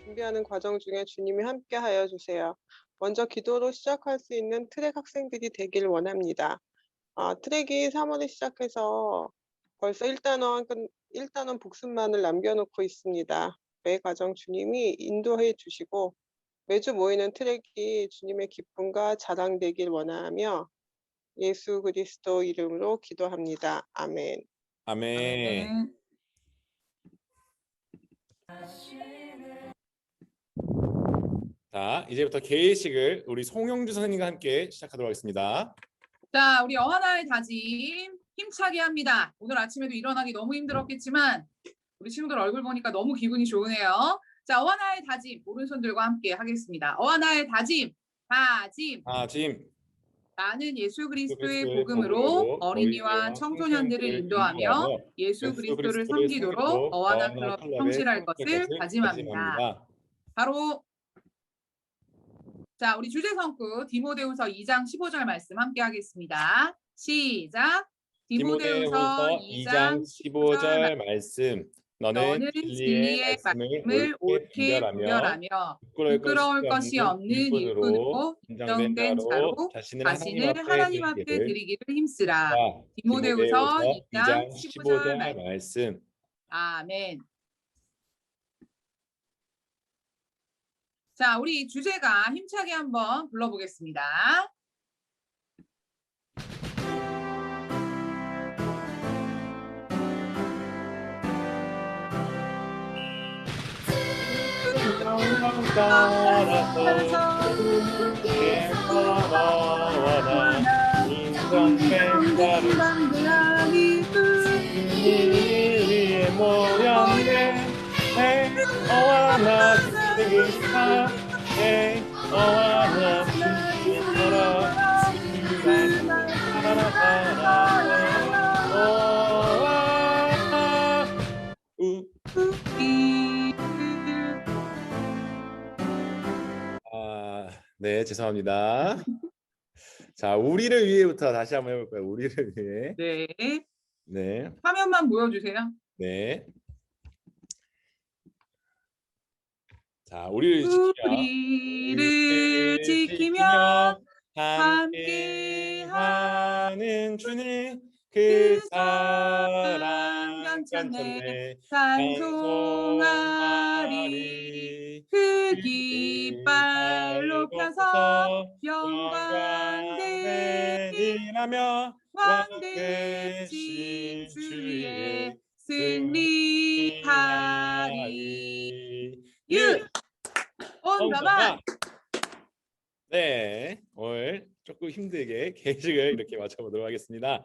준비하는 과정 중에 주님이 함께 하여 주세요. 먼저 기도로 시작할 수 있는 트랙 학생들이 되길 원합니다. 트랙이 3월에 시작해서 벌써 1단원 복습만을 남겨놓고 있습니다. 매 과정 주님이 인도해 주시고 매주 모이는 트랙이 주님의 기쁨과 자랑되길 원하며 예수 그리스도 이름으로 기도합니다. 아멘. 아멘. 아멘. 자, 이제부터 개회식을 우리 송영주 선생님과 함께 시작하도록 하겠습니다. 자, 우리 어하나의 다짐 힘차게 합니다. 오늘 아침에도 일어나기 너무 힘들었겠지만 우리 친구들 얼굴 보니까 너무 기분이 좋으네요. 자, 어하나의 다짐 오른손들과 함께 하겠습니다. 어하나의 다짐. 다짐. 나는 예수 그리스도의 그리스도의 복음으로 어린이와 어린이와 청소년들을 인도하며 예수 그리스도를 섬기도록 어하나 클럽 성실할 것을 다짐합니다. 바로 자, 우리 주제 성구 디모데후서 2장 15절 말씀 함께 하겠습니다. 시작. 디모데후서 2장 15절 말씀. 너는 진리의 말씀을 옳게 분별하며 부끄러울 것이 없는 일꾼으로 인정된 자로 자신을 하나님 앞에 드리기를 힘쓰라. 디모데후서 2장 15절 말씀. 아멘. 자, 우리 주제가 힘차게 한번 불러보겠습니다. 따라서 함께 걸어와라 인정된 자를 위에 모였네 어와나 주기사 어와나 주기사라 네, 죄송합니다. 자, 우리를 위해부터 다시 한번 해볼까요? 우리를 위해. 네. 네. 화면만 보여주세요. 네. 자, 우리를 지키며 함께하는 주님 그 사랑 견천내 찬송하리 그 깃발 높여서 영광 되리라며 왕 대신 주의 승리하리. 온다만. 네, 오늘 조금 힘들게 계획을 이렇게 맞춰보도록 하겠습니다.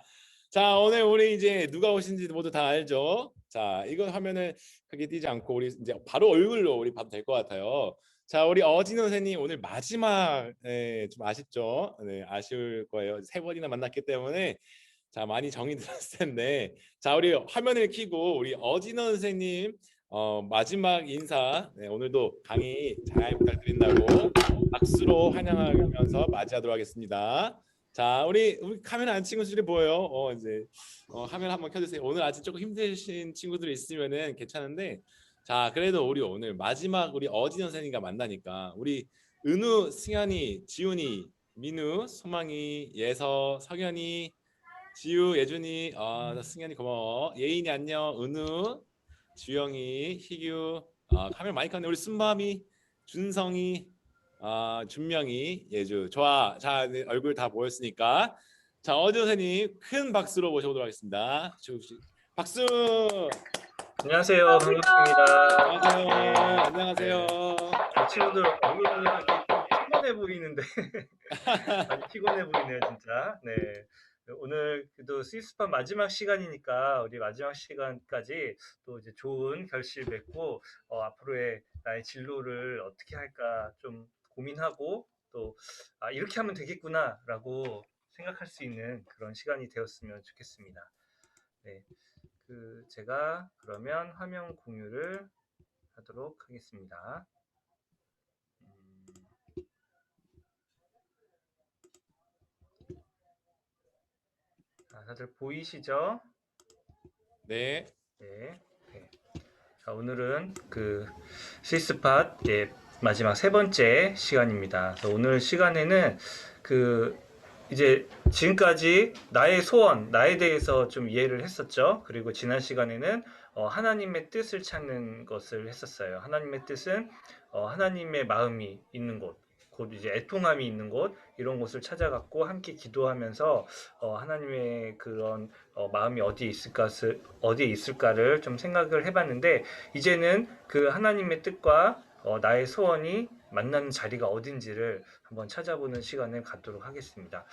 자, 오늘 우리 이제 누가 오신지 모두 다 알죠? 자, 이거 화면을 크게 띄지 않고 우리 이제 바로 얼굴로 우리 봐도 될 것 같아요. 자, 우리 어진 선생님 오늘 마지막 좀 아쉽죠? 네, 아쉬울 거예요. 3번이나 만났기 때문에 자 많이 정이 들었을 텐데 자 우리 화면을 켜고 우리 어진원 선생님 마지막 인사 오늘도 강의 잘 부탁드린다고 박수로 환영하면서 맞이하도록 하겠습니다. 자 우리 카메라 안 친구들이 보여요. 이제 화면 한번 켜주세요. 오늘 아직 조금 힘드신 친구들이 있으면은 괜찮은데 자 그래도 우리 오늘 마지막 우리 어진원 선생님과 만나니까 우리 은우, 승현이, 지훈이, 민우, 소망이, 예서, 석연이 지우, 예준이, 승현이 고마워. 예인이 안녕. 은우, 주영이, 희규, 카메라 많이 켰네. 우리 순밤이, 준성이, 준명이, 예주. 좋아. 자, 네, 얼굴 다 보였으니까. 자, 어진 선생님 큰 박수로 모셔보도록 하겠습니다. 박수. 안녕하세요. 반갑습니다. 안녕하세요. 안녕하세요. 친구들 얼굴 보니까 좀 피곤해 보이는데 많이 피곤해 보이네요, 진짜. 네. 오늘 그래도 스위스판 마지막 시간이니까 우리 마지막 시간까지 또 이제 좋은 결실 맺고 앞으로의 나의 진로를 어떻게 할까 좀 고민하고 또 이렇게 하면 되겠구나라고 생각할 수 있는 그런 시간이 되었으면 좋겠습니다. 네. 제가 그러면 화면 공유를 하도록 하겠습니다. 다들 보이시죠? 네. 네. 네. 자, 오늘은 그 스위스팟 마지막 세 번째 시간입니다. 그래서 오늘 시간에는 그 이제 지금까지 나의 소원, 나에 대해서 좀 이해를 했었죠. 그리고 지난 시간에는 하나님의 뜻을 찾는 것을 했었어요. 하나님의 뜻은 하나님의 마음이 있는 곳, 곧 이제 애통함이 있는 곳, 이런 곳을 찾아갔고 함께 기도하면서 하나님의 그런 마음이 어디에 있을까를 좀 생각을 해봤는데, 이제는 그 하나님의 뜻과 나의 소원이 만나는 자리가 어딘지를 한번 찾아보는 시간을 갖도록 하겠습니다.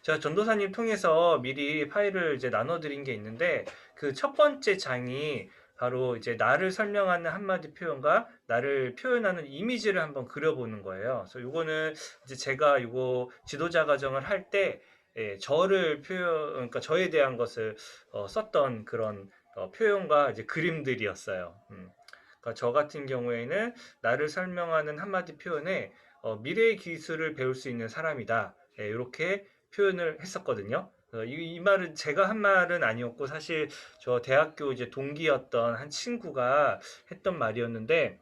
제가 전도사님 통해서 미리 파일을 이제 나눠드린 게 있는데, 그 첫 번째 장이 바로 이제 나를 설명하는 한마디 표현과 나를 표현하는 이미지를 한번 그려보는 거예요. 그래서 요거는 이제 제가 요거 지도자 과정을 할 때 그러니까 저에 대한 것을 썼던 그런 표현과 이제 그림들이었어요. 그러니까 저 같은 경우에는 나를 설명하는 한마디 표현에 미래의 기술을 배울 수 있는 사람이다. 이렇게 표현을 했었거든요. 이 말은 제가 한 말은 아니었고, 사실 저 대학교 이제 동기였던 한 친구가 했던 말이었는데,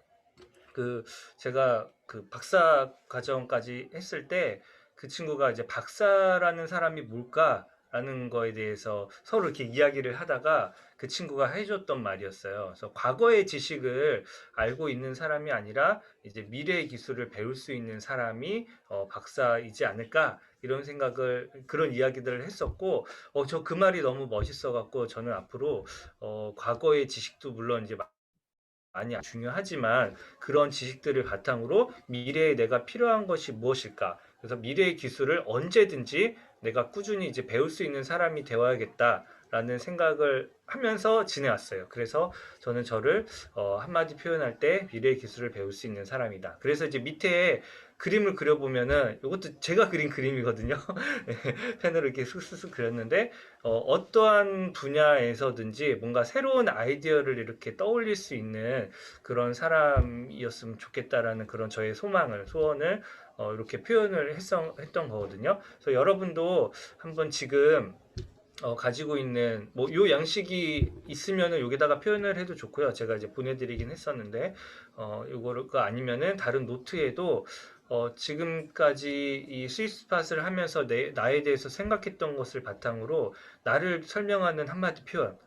그 제가 그 박사 과정까지 했을 때 그 친구가 이제 박사라는 사람이 뭘까라는 거에 대해서 서로 이렇게 이야기를 하다가 그 친구가 해줬던 말이었어요. 그래서 과거의 지식을 알고 있는 사람이 아니라 이제 미래의 기술을 배울 수 있는 사람이 박사이지 않을까, 이런 생각을, 그런 이야기들을 했었고, 저 그 말이 너무 멋있어 갖고 저는 앞으로 과거의 지식도 물론 이제 많이 중요하지만 그런 지식들을 바탕으로 미래에 내가 필요한 것이 무엇일까? 그래서 미래의 기술을 언제든지 내가 꾸준히 이제 배울 수 있는 사람이 되어야겠다라는 생각을 하면서 지내왔어요. 그래서 저는 저를 한마디 표현할 때 미래의 기술을 배울 수 있는 사람이다. 그래서 이제 밑에 그림을 그려보면은, 이것도 제가 그린 그림이거든요. 펜으로 이렇게 슥슥슥 그렸는데, 어떠한 분야에서든지 뭔가 새로운 아이디어를 이렇게 떠올릴 수 있는 그런 사람이었으면 좋겠다라는 그런 저의 소원을 이렇게 표현을 했던 거거든요. 그래서 여러분도 한번 지금 가지고 있는 뭐 요 양식이 있으면은 여기다가 표현을 해도 좋고요. 제가 이제 보내드리긴 했었는데, 요거가 아니면은 다른 노트에도 지금까지 이 스위스팟을 하면서 나에 대해서 생각했던 것을 바탕으로 나를 설명하는 한마디 표현,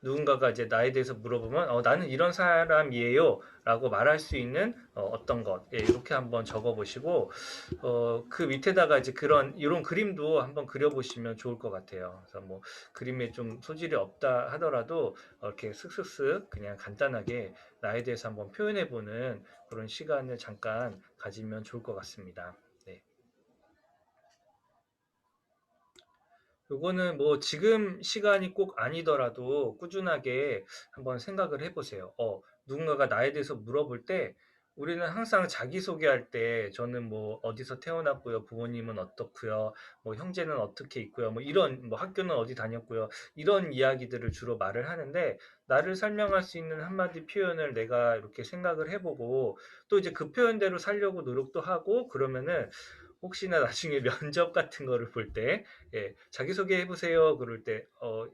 누군가가 이제 나에 대해서 물어보면 나는 이런 사람이에요 라고 말할 수 있는 어떤 것, 이렇게 한번 적어 보시고, 그 밑에다가 이제 이런 그림도 한번 그려보시면 좋을 것 같아요. 그래서 뭐 그림에 좀 소질이 없다 하더라도 이렇게 슥슥슥 그냥 간단하게 나에 대해서 한번 표현해보는 그런 시간을 잠깐 가지면 좋을 것 같습니다. 네. 요거는 뭐 지금 시간이 꼭 아니더라도 꾸준하게 한번 생각을 해보세요. 누군가가 나에 대해서 물어볼 때 우리는 항상 자기소개할 때 저는 뭐 어디서 태어났고요, 부모님은 어떻고요, 뭐 형제는 어떻게 있고요, 뭐 이런, 뭐 학교는 어디 다녔고요, 이런 이야기들을 주로 말을 하는데, 나를 설명할 수 있는 한마디 표현을 내가 이렇게 생각을 해보고 또 이제 그 표현대로 살려고 노력도 하고 그러면은, 혹시나 나중에 면접 같은 거를 볼 때, 자기소개 해보세요 그럴 때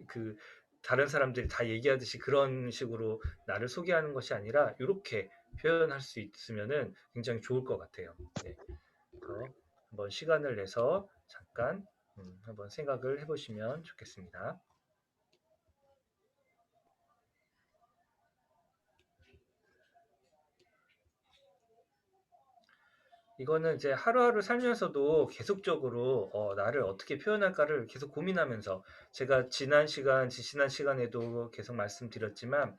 그 다른 사람들이 다 얘기하듯이 그런 식으로 나를 소개하는 것이 아니라 이렇게 표현할 수 있으면은 굉장히 좋을 것 같아요. 네. 그래서 한번 시간을 내서 잠깐 한번 생각을 해보시면 좋겠습니다. 이거는 이제 하루하루 살면서도 계속적으로 나를 어떻게 표현할까를 계속 고민하면서, 제가 지난 시간에도 계속 말씀드렸지만,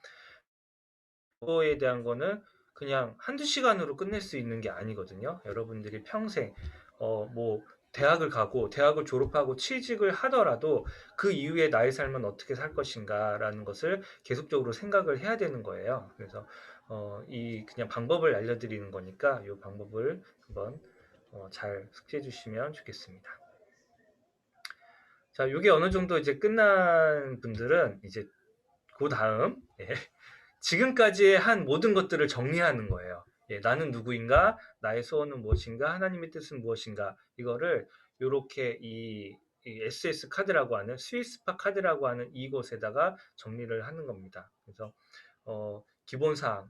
그거에 대한 거는 그냥 한두 시간으로 끝낼 수 있는 게 아니거든요. 여러분들이 평생 뭐 대학을 가고 대학을 졸업하고 취직을 하더라도 그 이후에 나의 삶은 어떻게 살 것인가라는 것을 계속적으로 생각을 해야 되는 거예요. 그래서 이 그냥 방법을 알려드리는 거니까 이 방법을 한번 잘 숙지해 주시면 좋겠습니다. 자, 이게 어느 정도 이제 끝난 분들은 이제 그 다음 지금까지 한 모든 것들을 정리하는 거예요. 나는 누구인가, 나의 소원은 무엇인가, 하나님의 뜻은 무엇인가, 이거를 이렇게 이 SS 카드라고 하는, 스위스팟 카드라고 하는 이곳에다가 정리를 하는 겁니다. 그래서 기본사항,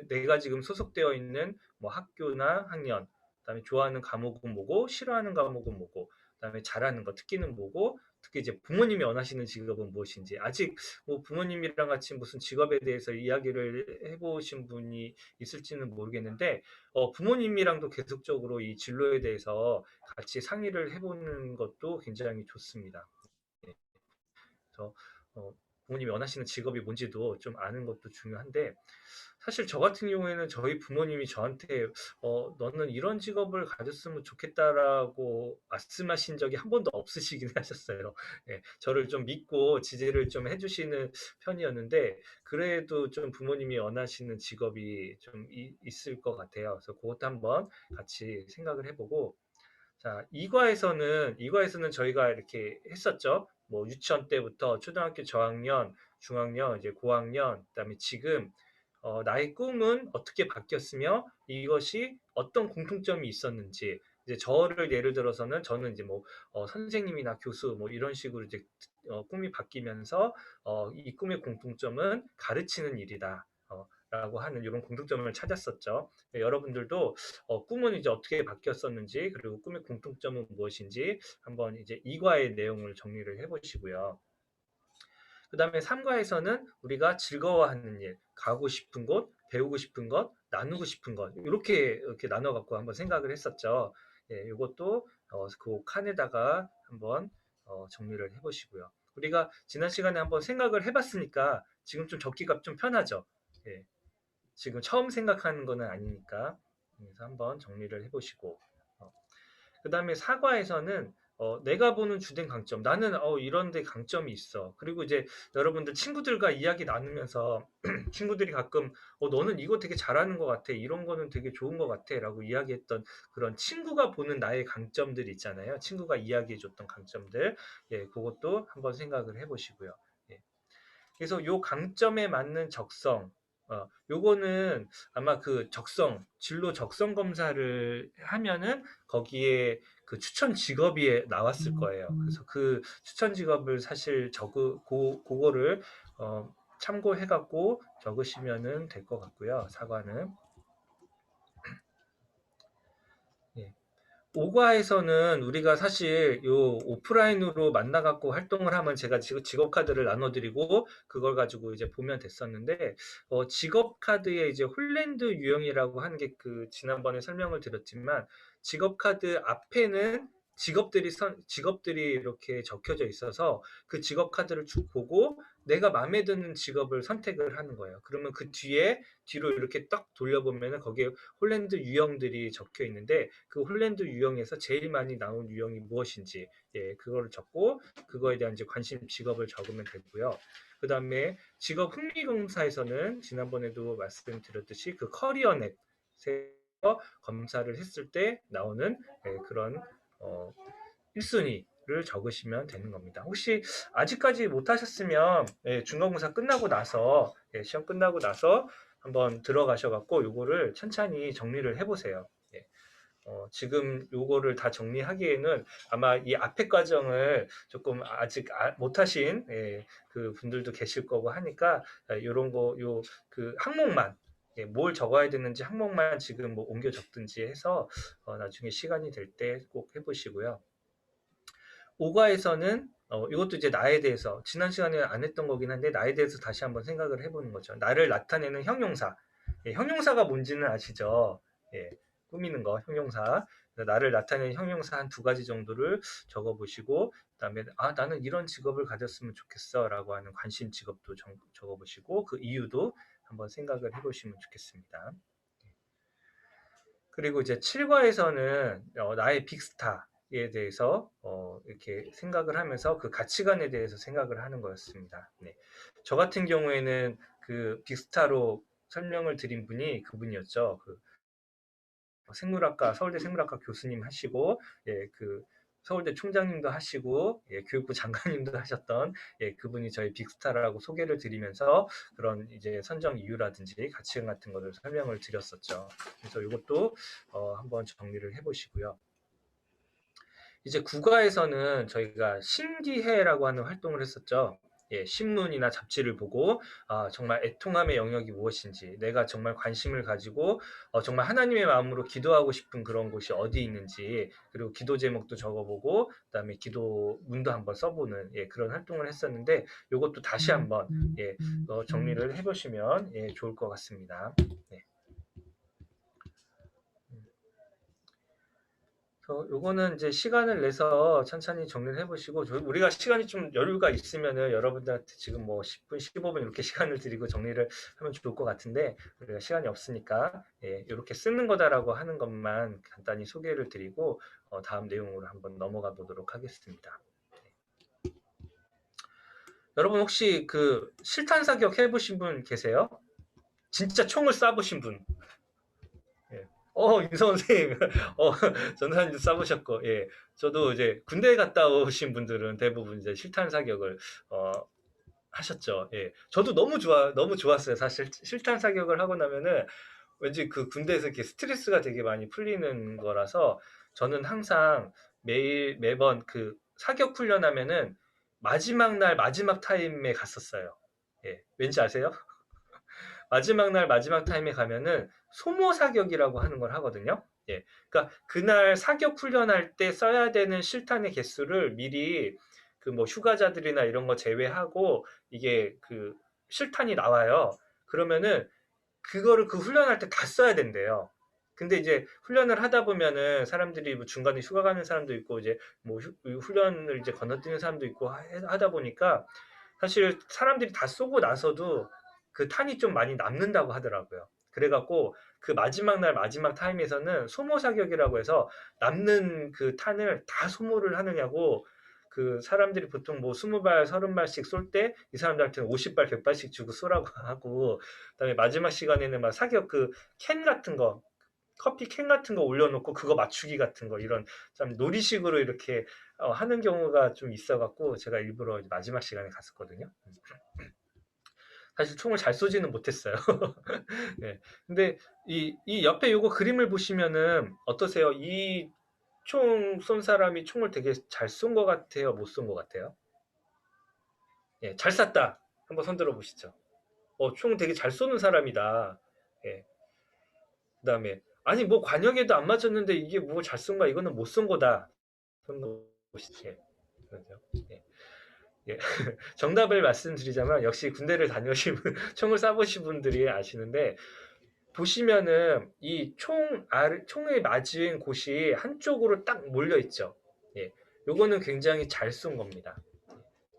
내가 지금 소속되어 있는 뭐 학교나 학년, 그다음에 좋아하는 과목은 뭐고, 싫어하는 과목은 뭐고, 그다음에 잘하는 거, 특기는 뭐고, 특히 이제 부모님이 원하시는 직업은 무엇인지. 아직 뭐 부모님이랑 같이 무슨 직업에 대해서 이야기를 해보신 분이 있을지는 모르겠는데, 부모님이랑도 계속적으로 이 진로에 대해서 같이 상의를 해보는 것도 굉장히 좋습니다. 네. 그래서 부모님이 원하시는 직업이 뭔지도 좀 아는 것도 중요한데, 사실 저 같은 경우에는 저희 부모님이 저한테 너는 이런 직업을 가졌으면 좋겠다라고 말씀하신 적이 한 번도 없으시긴 하셨어요. 예, 저를 좀 믿고 지지를 좀 해주시는 편이었는데, 그래도 좀 부모님이 원하시는 직업이 좀 있을 것 같아요. 그래서 그것도 한번 같이 생각을 해보고, 자, 이과에서는 저희가 이렇게 했었죠. 뭐 유치원 때부터 초등학교 저학년, 중학년, 이제 고학년, 그다음에 지금 나의 꿈은 어떻게 바뀌었으며 이것이 어떤 공통점이 있었는지, 이제 저를 예를 들어서는 저는 이제 뭐 선생님이나 교수 뭐 이런 식으로 이제 꿈이 바뀌면서 이 꿈의 공통점은 가르치는 일이다. 라고 하는 이런 공통점을 찾았었죠. 여러분들도 꿈은 이제 어떻게 바뀌었었는지, 그리고 꿈의 공통점은 무엇인지 한번 이제 이과의 내용을 정리를 해보시고요. 그 다음에 3과에서는 우리가 즐거워하는 일, 가고 싶은 곳, 배우고 싶은 것, 나누고 싶은 것, 이렇게 나눠갖고 한번 생각을 했었죠. 예, 이것도 그 칸에다가 한번 정리를 해보시고요. 우리가 지난 시간에 한번 생각을 해봤으니까 지금 좀 적기가 좀 편하죠. 예, 지금 처음 생각하는 거는 아니니까. 그래서 한번 정리를 해보시고, 그 다음에 사과에서는 내가 보는 주된 강점, 나는 이런 데 강점이 있어. 그리고 이제 여러분들 친구들과 이야기 나누면서 친구들이 가끔 너는 이거 되게 잘하는 것 같아, 이런 거는 되게 좋은 것 같아 라고 이야기했던 그런 친구가 보는 나의 강점들 있잖아요. 친구가 이야기해줬던 강점들, 예, 그것도 한번 생각을 해보시고요. 예. 그래서 요 강점에 맞는 적성, 요거는 아마 그 진로 적성 검사를 하면은 거기에 그 추천 직업이 나왔을 거예요. 그래서 그 추천 직업을 사실 그거를 참고해갖고 적으시면은 될 것 같고요. 사과는. 예. 5과에서는 우리가 사실 요 오프라인으로 만나갖고 활동을 하면 제가 지금 직업 카드를 나눠드리고 그걸 가지고 이제 보면 됐었는데, 직업 카드에 이제 홀랜드 유형이라고 하는 게 그 지난번에 설명을 드렸지만, 직업 카드 앞에는 직업들이 이렇게 적혀져 있어서 그 직업 카드를 쭉 보고 내가 마음에 드는 직업을 선택을 하는 거예요. 그러면 그 뒤로 이렇게 딱 돌려보면은 거기에 홀랜드 유형들이 적혀 있는데, 그 홀랜드 유형에서 제일 많이 나온 유형이 무엇인지, 예, 그거를 적고 그거에 대한 이제 관심 직업을 적으면 되고요. 그 다음에 직업 흥미 검사에서는 지난번에도 말씀드렸듯이 그 커리어넷에서 검사를 했을 때 나오는 그런 1순위를 적으시면 되는 겁니다. 혹시 아직까지 못하셨으면 중간고사 끝나고 나서, 시험 끝나고 나서 한번 들어가셔갖고 요거를 천천히 정리를 해보세요. 예. 지금 요거를 다 정리하기에는 아마 이 앞에 과정을 조금 아직 못하신 그 분들도 계실 거고 하니까, 요런 거, 그 항목만, 뭘 적어야 되는지 항목만 지금 뭐 옮겨 적든지 해서 나중에 시간이 될 때 꼭 해보시고요. 5과에서는 이것도 이제 나에 대해서 지난 시간에 안 했던 거긴 한데 나에 대해서 다시 한번 생각을 해보는 거죠. 나를 나타내는 형용사. 예, 형용사가 뭔지는 아시죠? 예, 꾸미는 거 형용사. 나를 나타내는 형용사 한 2가지 정도를 적어보시고, 그다음에 나는 이런 직업을 가졌으면 좋겠어라고 하는 관심 직업도 적어보시고 그 이유도 한번 생각을 해보시면 좋겠습니다. 그리고 이제 7과에서는 나의 빅스타에 대해서 이렇게 생각을 하면서 그 가치관에 대해서 생각을 하는 거였습니다. 네. 저 같은 경우에는 그 빅스타로 설명을 드린 분이 그분이었죠. 그 서울대 생물학과 교수님 하시고, 예, 그 서울대 총장님도 하시고, 예, 교육부 장관님도 하셨던, 예, 그분이 저희 빅스타라고 소개를 드리면서 그런 이제 선정 이유라든지 가치관 같은 것을 설명을 드렸었죠. 그래서 이것도 한번 정리를 해보시고요. 이제 국가에서는 저희가 신기해라고 하는 활동을 했었죠. 예, 신문이나 잡지를 보고 정말 애통함의 영역이 무엇인지, 내가 정말 관심을 가지고 정말 하나님의 마음으로 기도하고 싶은 그런 곳이 어디 있는지, 그리고 기도 제목도 적어보고 그다음에 기도문도 한번 써보는 그런 활동을 했었는데, 이것도 다시 한번 정리를 해보시면 좋을 것 같습니다. 네. 요거는 이제 시간을 내서 천천히 정리를 해보시고, 우리가 시간이 좀 여유가 있으면은 여러분들한테 지금 뭐 10분, 15분 이렇게 시간을 드리고 정리를 하면 좋을 것 같은데, 우리가 시간이 없으니까 이렇게 쓰는 거다라고 하는 것만 간단히 소개를 드리고 다음 내용으로 한번 넘어가 보도록 하겠습니다. 여러분 혹시 그 실탄 사격 해보신 분 계세요? 진짜 총을 쏴보신 분? 윤성원 선생님, 전사님도 쏴보셨고, 저도 이제 군대 갔다 오신 분들은 대부분 이제 실탄 사격을, 하셨죠. 저도 너무 좋았어요. 사실 실탄 사격을 하고 나면은 왠지 그 군대에서 이렇게 스트레스가 되게 많이 풀리는 거라서 저는 항상 매번 그 사격 훈련하면은 마지막 날, 마지막 타임에 갔었어요. 왠지 아세요? 마지막 날 마지막 타임에 가면은 소모 사격이라고 하는 걸 하거든요. 그러니까 그날 사격 훈련할 때 써야 되는 실탄의 개수를 미리 그 뭐 휴가자들이나 이런 거 제외하고 이게 그 실탄이 나와요. 그러면은 그거를 그 훈련할 때 다 써야 된대요. 근데 이제 훈련을 하다 보면은 사람들이 뭐 중간에 휴가 가는 사람도 있고 이제 뭐 훈련을 이제 건너뛰는 사람도 있고 하다 보니까 사실 사람들이 다 쏘고 나서도 그 탄이 좀 많이 남는다고 하더라고요. 그래갖고 그 마지막 날 마지막 타임에서는 소모 사격이라고 해서 남는 그 탄을 다 소모를 하느냐고, 그 사람들이 보통 뭐 20발, 30발씩 쏠 때 이 사람들한테는 50발, 100발씩 주고 쏘라고 하고, 그다음에 마지막 시간에는 막 사격 그 캔 같은 거, 커피 캔 같은 거 올려놓고 그거 맞추기 같은 거, 이런 참 놀이식으로 이렇게 하는 경우가 좀 있어갖고 제가 일부러 마지막 시간에 갔었거든요. 사실 총을 잘 쏘지는 못했어요. 네. 근데 이 옆에 요거 그림을 보시면은 어떠세요? 이 총 쏜 사람이 총을 되게 잘 쏜 것 같아요? 못 쏜 것 같아요? 잘 쐈다. 한번 손 들어 보시죠. 총 되게 잘 쏘는 사람이다. 그 다음에 아니 뭐 관역에도 안 맞았는데 이게 뭐 잘 쏜 거야? 이거는 못 쏜 거다. 손 들어 보시죠. 그렇죠? 정답을 말씀드리자면 역시 군대를 다녀오신 분, 총을 쏴보신 분들이 아시는데, 보시면은 이 총에 맞은 곳이 한쪽으로 딱 몰려 있죠. 요거는 굉장히 잘 쏜 겁니다.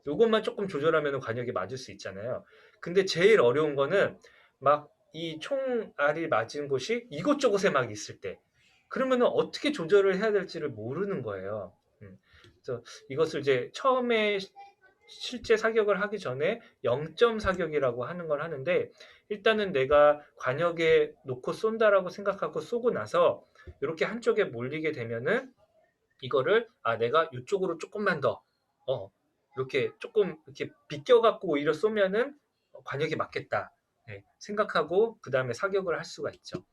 요것만 조금 조절하면 관역에 맞을 수 있잖아요. 근데 제일 어려운 거는 막 이 총알이 맞은 곳이 이곳저곳에 막 있을 때, 그러면은 어떻게 조절을 해야 될지를 모르는 거예요. 그래서 이것을 이제 처음에 실제 사격을 하기 전에 0점 사격이라고 하는 걸 하는데, 일단은 내가 관역에 놓고 쏜다라고 생각하고 쏘고 나서 이렇게 한쪽에 몰리게 되면은 이거를 내가 이쪽으로 조금만 더 이렇게 조금 이렇게 비껴갖고 오히려 쏘면은 관역에 맞겠다 생각하고 그 다음에 사격을 할 수가 있죠.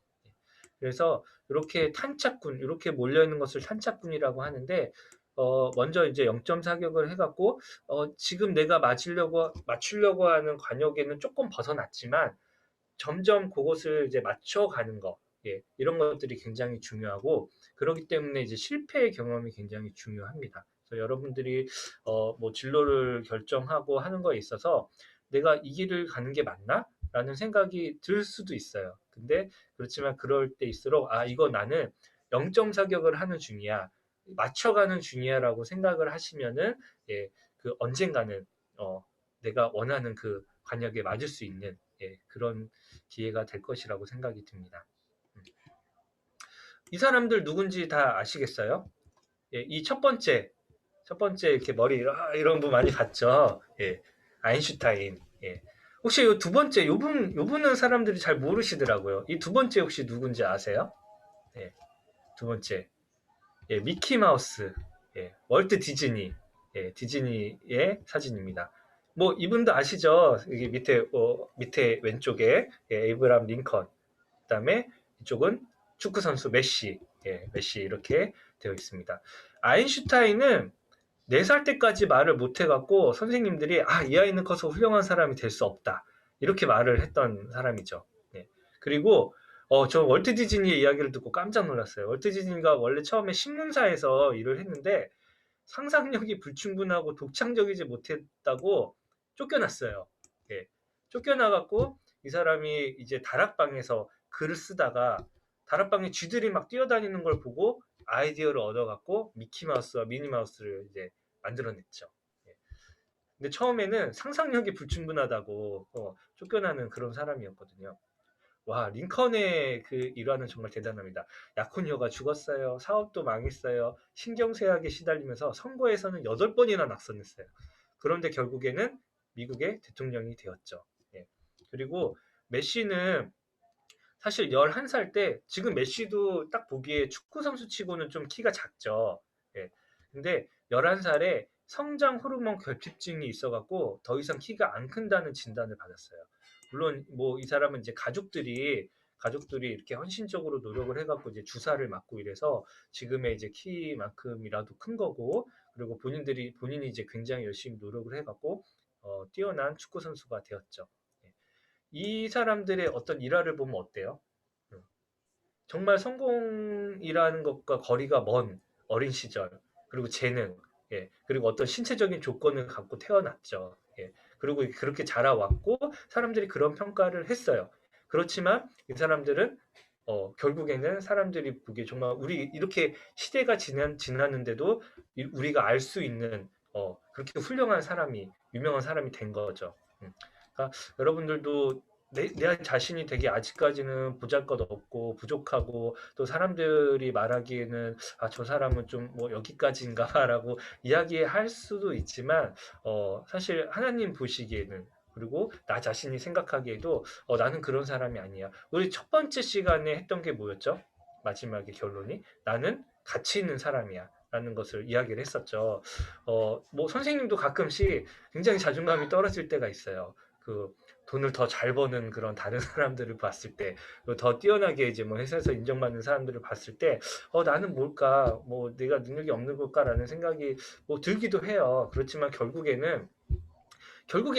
그래서 이렇게 탄착군, 이렇게 몰려 있는 것을 탄착군이라고 하는데, 먼저 이제 0점 사격을 해갖고 지금 내가 맞추려고 하는 관역에는 조금 벗어났지만 점점 그곳을 이제 맞춰가는 거, 이런 것들이 굉장히 중요하고, 그렇기 때문에 이제 실패의 경험이 굉장히 중요합니다. 그래서 여러분들이 뭐 진로를 결정하고 하는 거에 있어서 내가 이 길을 가는 게 맞나? 라는 생각이 들 수도 있어요. 근데 그렇지만 그럴 때일수록 이거 나는 0점 사격을 하는 중이야, 맞춰가는 중이야라고 생각을 하시면은 그 언젠가는 내가 원하는 그 관역에 맞을 수 있는 그런 기회가 될 것이라고 생각이 듭니다. 이 사람들 누군지 다 아시겠어요? 이 첫 번째 이렇게 머리 이런 분 많이 봤죠? 아인슈타인. 혹시 이 두 번째, 요분은 사람들이 잘 모르시더라고요. 이 두 번째 혹시 누군지 아세요? 두 번째. 미키마우스. 월트 디즈니. 디즈니의 사진입니다. 뭐 이분도 아시죠? 여기 밑에 왼쪽에 에이브람 링컨, 그다음에 이쪽은 축구 선수 메시, 메시 이렇게 되어 있습니다. 아인슈타인은 4살 때까지 말을 못 해갖고 선생님들이 이 아이는 커서 훌륭한 사람이 될 수 없다. 이렇게 말을 했던 사람이죠. 네. 그리고 저 월트 디즈니의 이야기를 듣고 깜짝 놀랐어요. 월트 디즈니가 원래 처음에 신문사에서 일을 했는데 상상력이 불충분하고 독창적이지 못했다고 쫓겨났어요. 예. 쫓겨나갖고 이 사람이 이제 다락방에서 글을 쓰다가 다락방에 쥐들이 막 뛰어다니는 걸 보고 아이디어를 얻어갖고 미키마우스와 미니마우스를 이제 만들어냈죠. 예. 근데 처음에는 상상력이 불충분하다고 쫓겨나는 그런 사람이었거든요. 와, 링컨의 그 일화는 정말 대단합니다. 약혼녀가 죽었어요. 사업도 망했어요. 신경쇠약에 시달리면서 선거에서는 8번이나 낙선했어요. 그런데 결국에는 미국의 대통령이 되었죠. 예. 그리고 메시는 사실 11살 때, 지금 메시도 딱 보기에 축구 선수 치고는 좀 키가 작죠. 예. 근데 11살에 성장 호르몬 결핍증이 있어갖고 더 이상 키가 안 큰다는 진단을 받았어요. 물론 뭐 이 사람은 이제 가족들이 이렇게 헌신적으로 노력을 해갖고 이제 주사를 맞고 이래서 지금의 이제 키만큼이라도 큰 거고, 그리고 본인이 이제 굉장히 열심히 노력을 해갖고 뛰어난 축구 선수가 되었죠. 예. 이 사람들의 어떤 일화를 보면 어때요? 정말 성공이라는 것과 거리가 먼 어린 시절, 그리고 재능, 예, 그리고 어떤 신체적인 조건을 갖고 태어났죠. 예, 그리고 그렇게 자라왔고 사람들이 그런 평가를 했어요. 그렇지만 이 사람들은 결국에는 사람들이 보기에 정말 우리 이렇게 시대가 지났는데도 우리가 알 수 있는 그렇게 훌륭한 사람이, 유명한 사람이 된 거죠. 그러니까 여러분들도 내 자신이 되게 아직까지는 보잘것없고 부족하고, 또 사람들이 말하기에는 저 사람은 좀 뭐 여기까지인가라고 이야기할 수도 있지만, 사실 하나님 보시기에는, 그리고 나 자신이 생각하기에도 나는 그런 사람이 아니야. 우리 첫 번째 시간에 했던 게 뭐였죠? 마지막에 결론이 나는 가치 있는 사람이야 라는 것을 이야기를 했었죠. 뭐 선생님도 가끔씩 굉장히 자존감이 떨어질 때가 있어요. 그 돈을 더 잘 버는 그런 다른 사람들을 봤을 때, 더 뛰어나게 이제 뭐 회사에서 인정받는 사람들을 봤을 때, 나는 뭘까, 뭐 내가 능력이 없는 걸까라는 생각이 뭐 들기도 해요. 그렇지만 결국에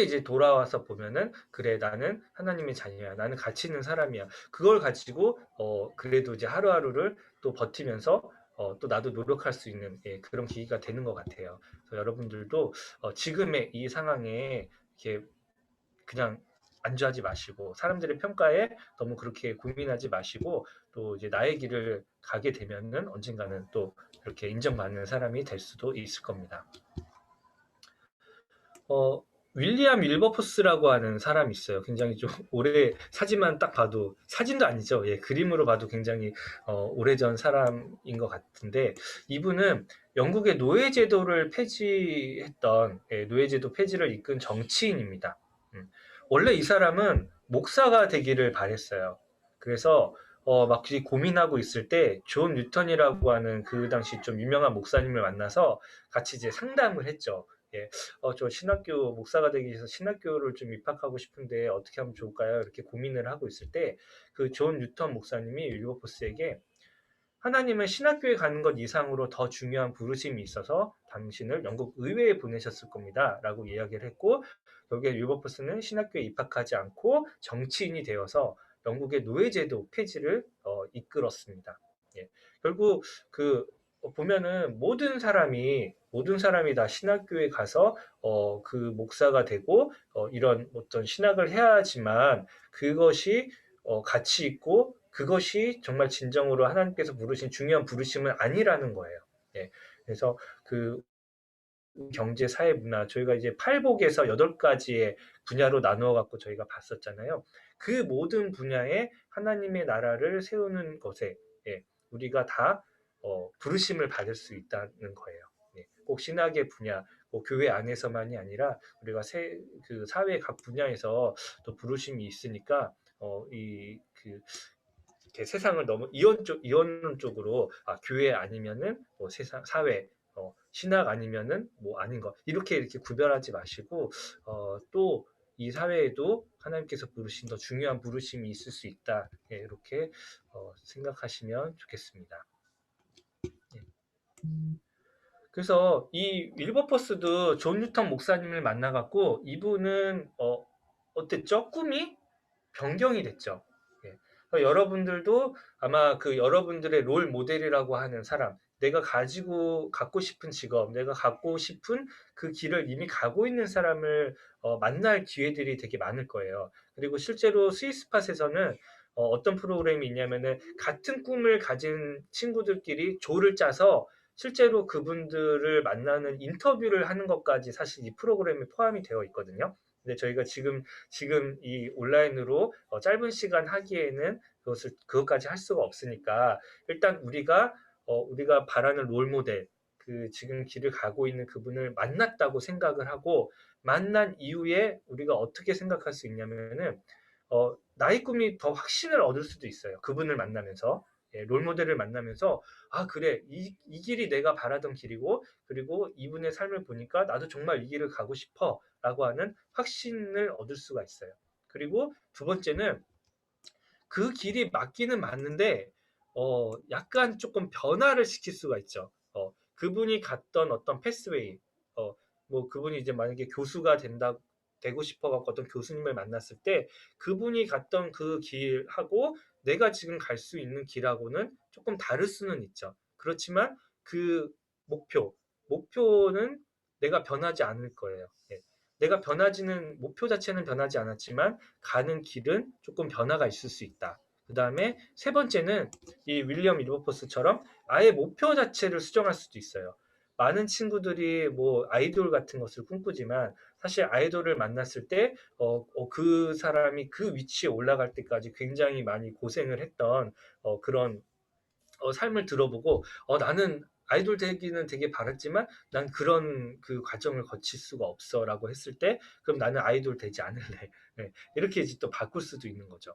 이제 돌아와서 보면은, 그래, 나는 하나님의 자녀야, 나는 가치 있는 사람이야. 그걸 가지고 그래도 이제 하루하루를 또 버티면서 또 나도 노력할 수 있는, 예, 그런 계기가 되는 것 같아요. 그래서 여러분들도 지금의 이 상황에 이렇게 그냥 안주하지 마시고, 사람들의 평가에 너무 그렇게 고민하지 마시고, 또 이제 나의 길을 가게 되면은 언젠가는 또 이렇게 인정받는 사람이 될 수도 있을 겁니다. 윌리엄 윌버포스라고 하는 사람이 있어요. 굉장히 좀 오래, 사진만 딱 봐도, 사진도 아니죠. 예, 그림으로 봐도 굉장히 오래전 사람인 것 같은데, 이분은 영국의 노예제도를 폐지했던, 예, 노예제도 폐지를 이끈 정치인입니다. 원래 이 사람은 목사가 되기를 바랬어요. 그래서 막 고민하고 있을 때 존 뉴턴이라고 하는 그 당시 좀 유명한 목사님을 만나서 같이 이제 상담을 했죠. 예, 저 신학교 목사가 되기 위해서 신학교를 좀 입학하고 싶은데 어떻게 하면 좋을까요? 이렇게 고민을 하고 있을 때 그 존 뉴턴 목사님이 윌버포스에게 하나님은 신학교에 가는 것 이상으로 더 중요한 부르심이 있어서 당신을 영국 의회에 보내셨을 겁니다. 라고 이야기를 했고, 결국에 윌버포스는 신학교에 입학하지 않고 정치인이 되어서 영국의 노예제도 폐지를 이끌었습니다. 예. 결국 보면은 모든 사람이 다 신학교에 가서 그 목사가 되고 이런 어떤 신학을 해야 하지만, 그것이 가치 있고 그것이 정말 진정으로 하나님께서 부르신 중요한 부르심은 아니라는 거예요. 예. 그래서 경제, 사회, 문화, 저희가 이제 팔복에서 8가지의 분야로 나누어 갖고 저희가 봤었잖아요. 그 모든 분야에 하나님의 나라를 세우는 것에, 예, 우리가 다 부르심을 받을 수 있다는 거예요. 예, 꼭 신학의 분야, 교회 안에서만이 아니라 우리가 그 사회 각 분야에서 또 부르심이 있으니까 이렇게 세상을 너무 이원론적으로 교회 아니면은 뭐 세상 사회, 신학 아니면은 뭐 아닌 것, 이렇게 구별하지 마시고 또 이 사회에도 하나님께서 부르신 더 중요한 부르심이 있을 수 있다. 예, 이렇게 생각하시면 좋겠습니다. 예. 그래서 이 윌버퍼스도 존 뉴턴 목사님을 만나갖고 이분은 어땠죠? 꿈이 변경이 됐죠. 예. 여러분들도 아마 그 여러분들의 롤 모델이라고 하는 사람, 내가 갖고 싶은 직업, 내가 갖고 싶은 그 길을 이미 가고 있는 사람을 만날 기회들이 되게 많을 거예요. 그리고 실제로 스위스팟에서는 어떤 프로그램이 있냐면은 같은 꿈을 가진 친구들끼리 조를 짜서 실제로 그분들을 만나는 인터뷰를 하는 것까지 사실 이 프로그램에 포함이 되어 있거든요. 근데 저희가 지금 이 온라인으로 짧은 시간 하기에는 그것까지 할 수가 없으니까 일단 우리가 바라는 롤 모델, 그 지금 길을 가고 있는 그분을 만났다고 생각을 하고 만난 이후에 우리가 어떻게 생각할 수 있냐면은 나의 꿈이 더 확신을 얻을 수도 있어요. 그분을 만나면서. 예, 롤 모델을 만나면서 아 그래 이 길이 내가 바라던 길이고 그리고 이분의 삶을 보니까 나도 정말 이 길을 가고 싶어 라고 하는 확신을 얻을 수가 있어요. 그리고 두 번째는 그 길이 맞기는 맞는데 약간 조금 변화를 시킬 수가 있죠. 그분이 갔던 어떤 패스웨이, 뭐 그분이 이제 만약에 교수가 되고 싶어갖고 어떤 교수님을 만났을 때 그분이 갔던 그 길하고 내가 지금 갈 수 있는 길하고는 조금 다를 수는 있죠. 그렇지만 그 목표는 내가 변하지 않을 거예요. 예. 목표 자체는 변하지 않았지만 가는 길은 조금 변화가 있을 수 있다. 그 다음에 세 번째는 이 윌리엄 윌버퍼스처럼 아예 목표 자체를 수정할 수도 있어요. 많은 친구들이 뭐 아이돌 같은 것을 꿈꾸지만 사실 아이돌을 만났을 때 그 사람이 그 위치에 올라갈 때까지 굉장히 많이 고생을 했던 그런 삶을 들어보고 나는 아이돌 되기는 되게 바랐지만 난 그런 그 과정을 거칠 수가 없어라고 했을 때 그럼 나는 아이돌 되지 않을래. 네, 이렇게 이제 또 바꿀 수도 있는 거죠.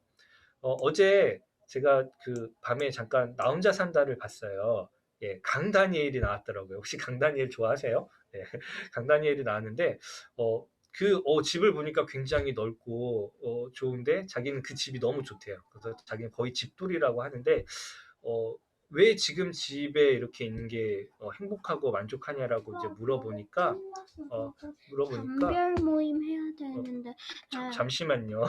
어제 제가 그 밤에 잠깐 나 혼자 산다를 봤어요. 예, 강다니엘이 나왔더라고요. 혹시 강다니엘 좋아하세요? 예, 강다니엘이 나왔는데 집을 보니까 굉장히 넓고 좋은데 자기는 그 집이 너무 좋대요. 그래서 자기는 거의 집돌이라고 하는데 어, 왜 지금 집에 이렇게 있는 게 행복하고 만족하냐라고 이제 물어보니까 장별 모임 해야 되는데 잠시만요.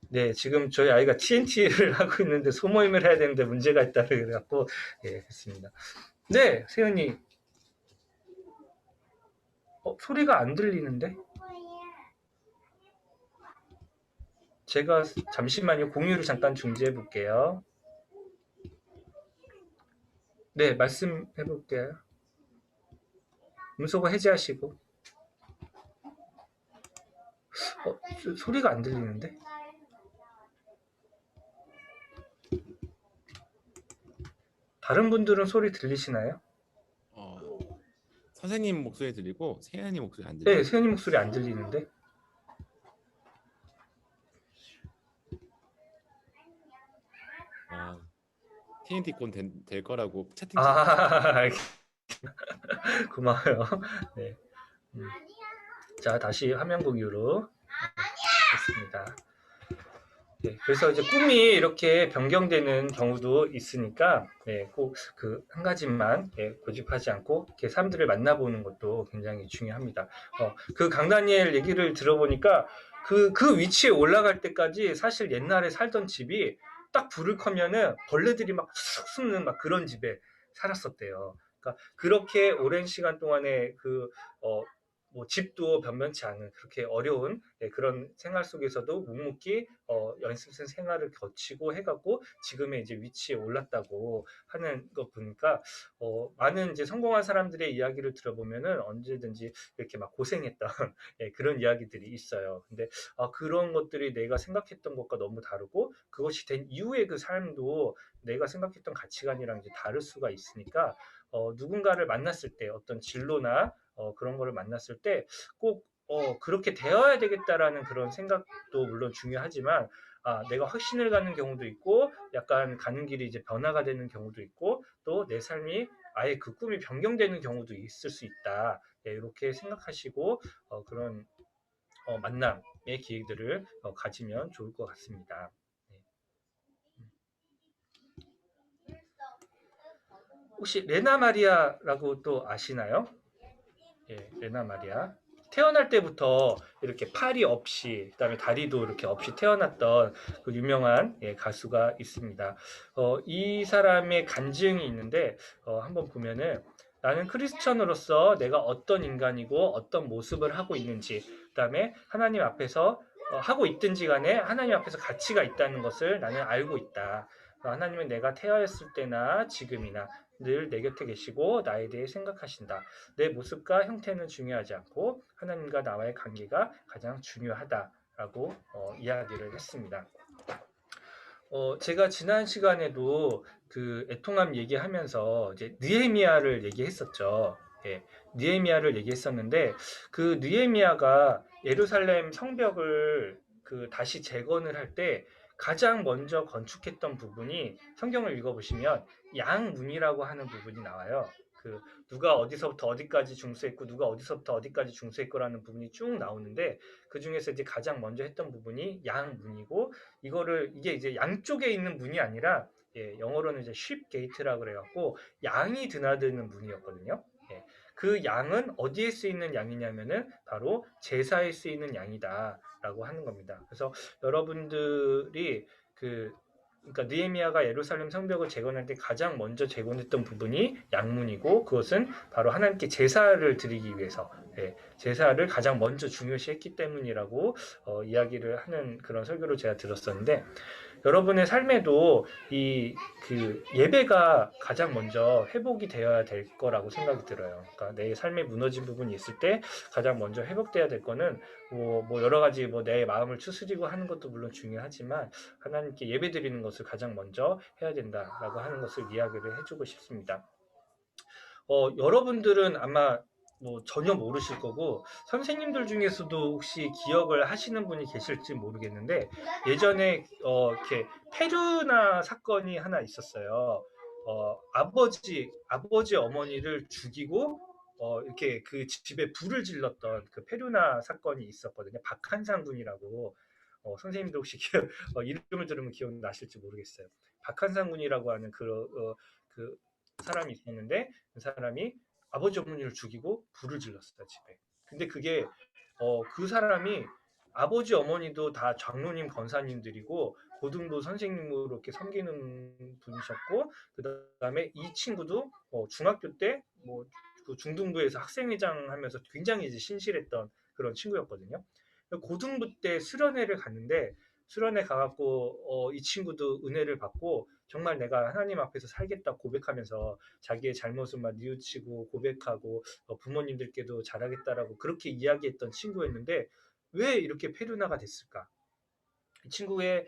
네, 지금 저희 아이가 TNT를 하고 있는데 소모임을 해야 되는데 문제가 있다고 그래갖고 예, 했습니다. 네, 세연이 소리가 안 들리는데? 제가 잠시만요. 공유를 잠깐 중지해 볼게요. 네, 말씀해 볼게요. 음소거 해제하시고. 소리가 안 들리는데? 다른 분들은 소리 들리시나요? 선생님 목소리 들리고 세연이 목소리 안 네, 들려요. 세연이 목소리 안 들리는데? TNT 곧 될 거라고 채팅. 고마워요. 네. 자, 다시 화면 공유로 했습니다. 네, 그래서 이제 꿈이 이렇게 변경되는 경우도 있으니까 꼭 그 한 가지만 고집하지 않고 이렇게 사람들을 만나보는 것도 굉장히 중요합니다. 그 강다니엘 얘기를 들어보니까 그 위치에 올라갈 때까지 사실 옛날에 살던 집이 딱 불을 켜면은 벌레들이 막 쑥 숨는 막 그런 집에 살았었대요. 그러니까 그렇게 오랜 시간 동안에 뭐 집도 변변치 않은 그렇게 어려운 그런 생활 속에서도 묵묵히 연습생 생활을 거치고 해갖고 지금의 이제 위치에 올랐다고 하는 거 보니까 많은 이제 성공한 사람들의 이야기를 들어보면은 언제든지 이렇게 막 고생했던 그런 이야기들이 있어요. 근데 그런 것들이 내가 생각했던 것과 너무 다르고 그것이 된 이후의 그 삶도 내가 생각했던 가치관이랑 이제 다를 수가 있으니까 누군가를 만났을 때 어떤 진로나 그런 거를 만났을 때 꼭 그렇게 되어야 되겠다라는 그런 생각도 물론 중요하지만 내가 확신을 갖는 경우도 있고 약간 가는 길이 이제 변화가 되는 경우도 있고 또 내 삶이 아예 그 꿈이 변경되는 경우도 있을 수 있다. 예, 이렇게 생각하시고 그런 만남의 기회들을 가지면 좋을 것 같습니다. 네. 혹시 레나 마리아라고 또 아시나요? 예, 레나 마리아. 태어날 때부터 이렇게 팔이 없이, 그다음에 다리도 이렇게 없이 태어났던 그 유명한 가수가 있습니다. 이 사람의 간증이 있는데 한번 보면은 나는 크리스천으로서 내가 어떤 인간이고 어떤 모습을 하고 있는지, 그다음에 하나님 앞에서 하고 있든지 간에 하나님 앞에서 가치가 있다는 것을 나는 알고 있다. 하나님은 내가 태어났을 때나 지금이나 늘 내 곁에 계시고 나에 대해 생각하신다. 내 모습과 형태는 중요하지 않고 하나님과 나와의 관계가 가장 중요하다라고 이야기를 했습니다. 제가 지난 시간에도 그 애통함 얘기하면서 이제 느헤미야를 얘기했었죠. 예, 느헤미야를 얘기했었는데 그 느헤미야가 예루살렘 성벽을 그 다시 재건을 할 때 가장 먼저 건축했던 부분이 성경을 읽어보시면 양문이라고 하는 부분이 나와요. 그 누가 어디서부터 어디까지 중수했고 누가 어디서부터 어디까지 중수했고라는 부분이 쭉 나오는데 그 중에서 이제 가장 먼저 했던 부분이 양문이고 이게 이제 양쪽에 있는 문이 아니라 영어로는 이제 sheep gate라고 그래갖고 양이 드나드는 문이었거든요. 그 양은 어디에 쓰이는 양이냐면은 바로 제사에 쓰이는 양이다라고 하는 겁니다. 그래서 여러분들이 그러니까 느헤미야가 예루살렘 성벽을 재건할 때 가장 먼저 재건했던 부분이 양문이고 그것은 바로 하나님께 제사를 드리기 위해서 제사를 가장 먼저 중요시했기 때문이라고 이야기를 하는 그런 설교를 제가 들었었는데 여러분의 삶에도 그 예배가 가장 먼저 회복이 되어야 될 거라고 생각이 들어요. 그러니까 내 삶에 무너진 부분이 있을 때 가장 먼저 회복돼야 될 거는 뭐 여러 가지 내 마음을 추스리고 하는 것도 물론 중요하지만 하나님께 예배 드리는 것을 가장 먼저 해야 된다라고 하는 것을 이야기를 해주고 싶습니다. 여러분들은 아마 전혀 모르실 거고 선생님들 중에서도 혹시 기억을 하시는 분이 계실지 모르겠는데 예전에 이렇게 페르나 사건이 하나 있었어요. 아버지 어머니를 죽이고 이렇게 그 집에 불을 질렀던 그 페르나 사건이 있었거든요. 박한상 군이라고 선생님들 혹시 이름을 들으면 기억나실지 모르겠어요. 박한상 군이라고 하는 그 사람이 있었는데 그 사람이 아버지 어머니를 죽이고 불을 질렀어요 집에. 근데 그게 그 사람이 아버지 어머니도 다 장로님 권사님들이고 고등부 선생님으로 이렇게 섬기는 분이셨고 그다음에 이 친구도 중학교 때 그 중등부에서 학생회장 하면서 굉장히 이제 신실했던 그런 친구였거든요. 고등부 때 수련회를 갔는데 수련회 가갖고 이 친구도 은혜를 받고 정말 내가 하나님 앞에서 살겠다 고백하면서 자기의 잘못을 막 뉘우치고 고백하고 부모님들께도 잘하겠다라고 그렇게 이야기했던 친구였는데 왜 이렇게 페르나가 됐을까? 이 친구의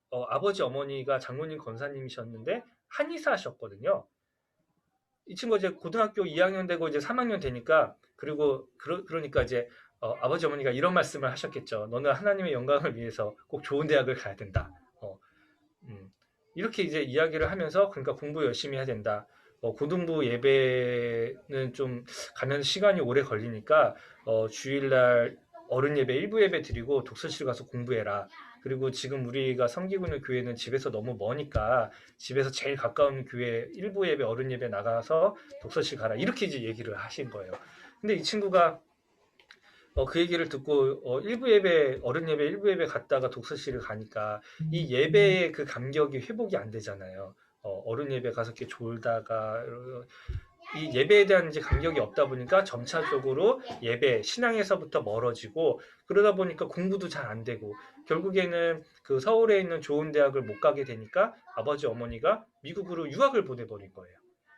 아버지 어머니가 장로님 권사님이셨는데 한의사셨거든요. 이 친구가 이제 고등학교 2학년 되고 이제 3학년 되니까 그러니까 이제 아버지 어머니가 이런 말씀을 하셨겠죠. 너는 하나님의 영광을 위해서 꼭 좋은 대학을 가야 된다. 이렇게 이제 이야기를 하면서 그러니까 공부 열심히 해야 된다. 고등부 예배는 좀 가면 시간이 오래 걸리니까 주일날 어른 예배, 일부 예배 드리고 독서실 가서 공부해라. 그리고 지금 우리가 섬기고 있는 교회는 집에서 너무 머니까 집에서 제일 가까운 교회 일부 예배, 어른 예배 나가서 독서실 가라. 이렇게 이제 얘기를 하신 거예요. 근데 이 친구가 그 얘기를 듣고 일부 예배, 어른 예배, 일부 예배 갔다가 독서실을 가니까 이 예배의 그 감격이 회복이 안 되잖아요. 어른 예배 가서 이렇게 졸다가 이 예배에 대한 이제 감격이 없다 보니까 점차적으로 예배, 신앙에서부터 멀어지고 그러다 보니까 공부도 잘 안 되고 결국에는 그 서울에 있는 좋은 대학을 못 가게 되니까 아버지 어머니가 미국으로 유학을 보내버린 거예요.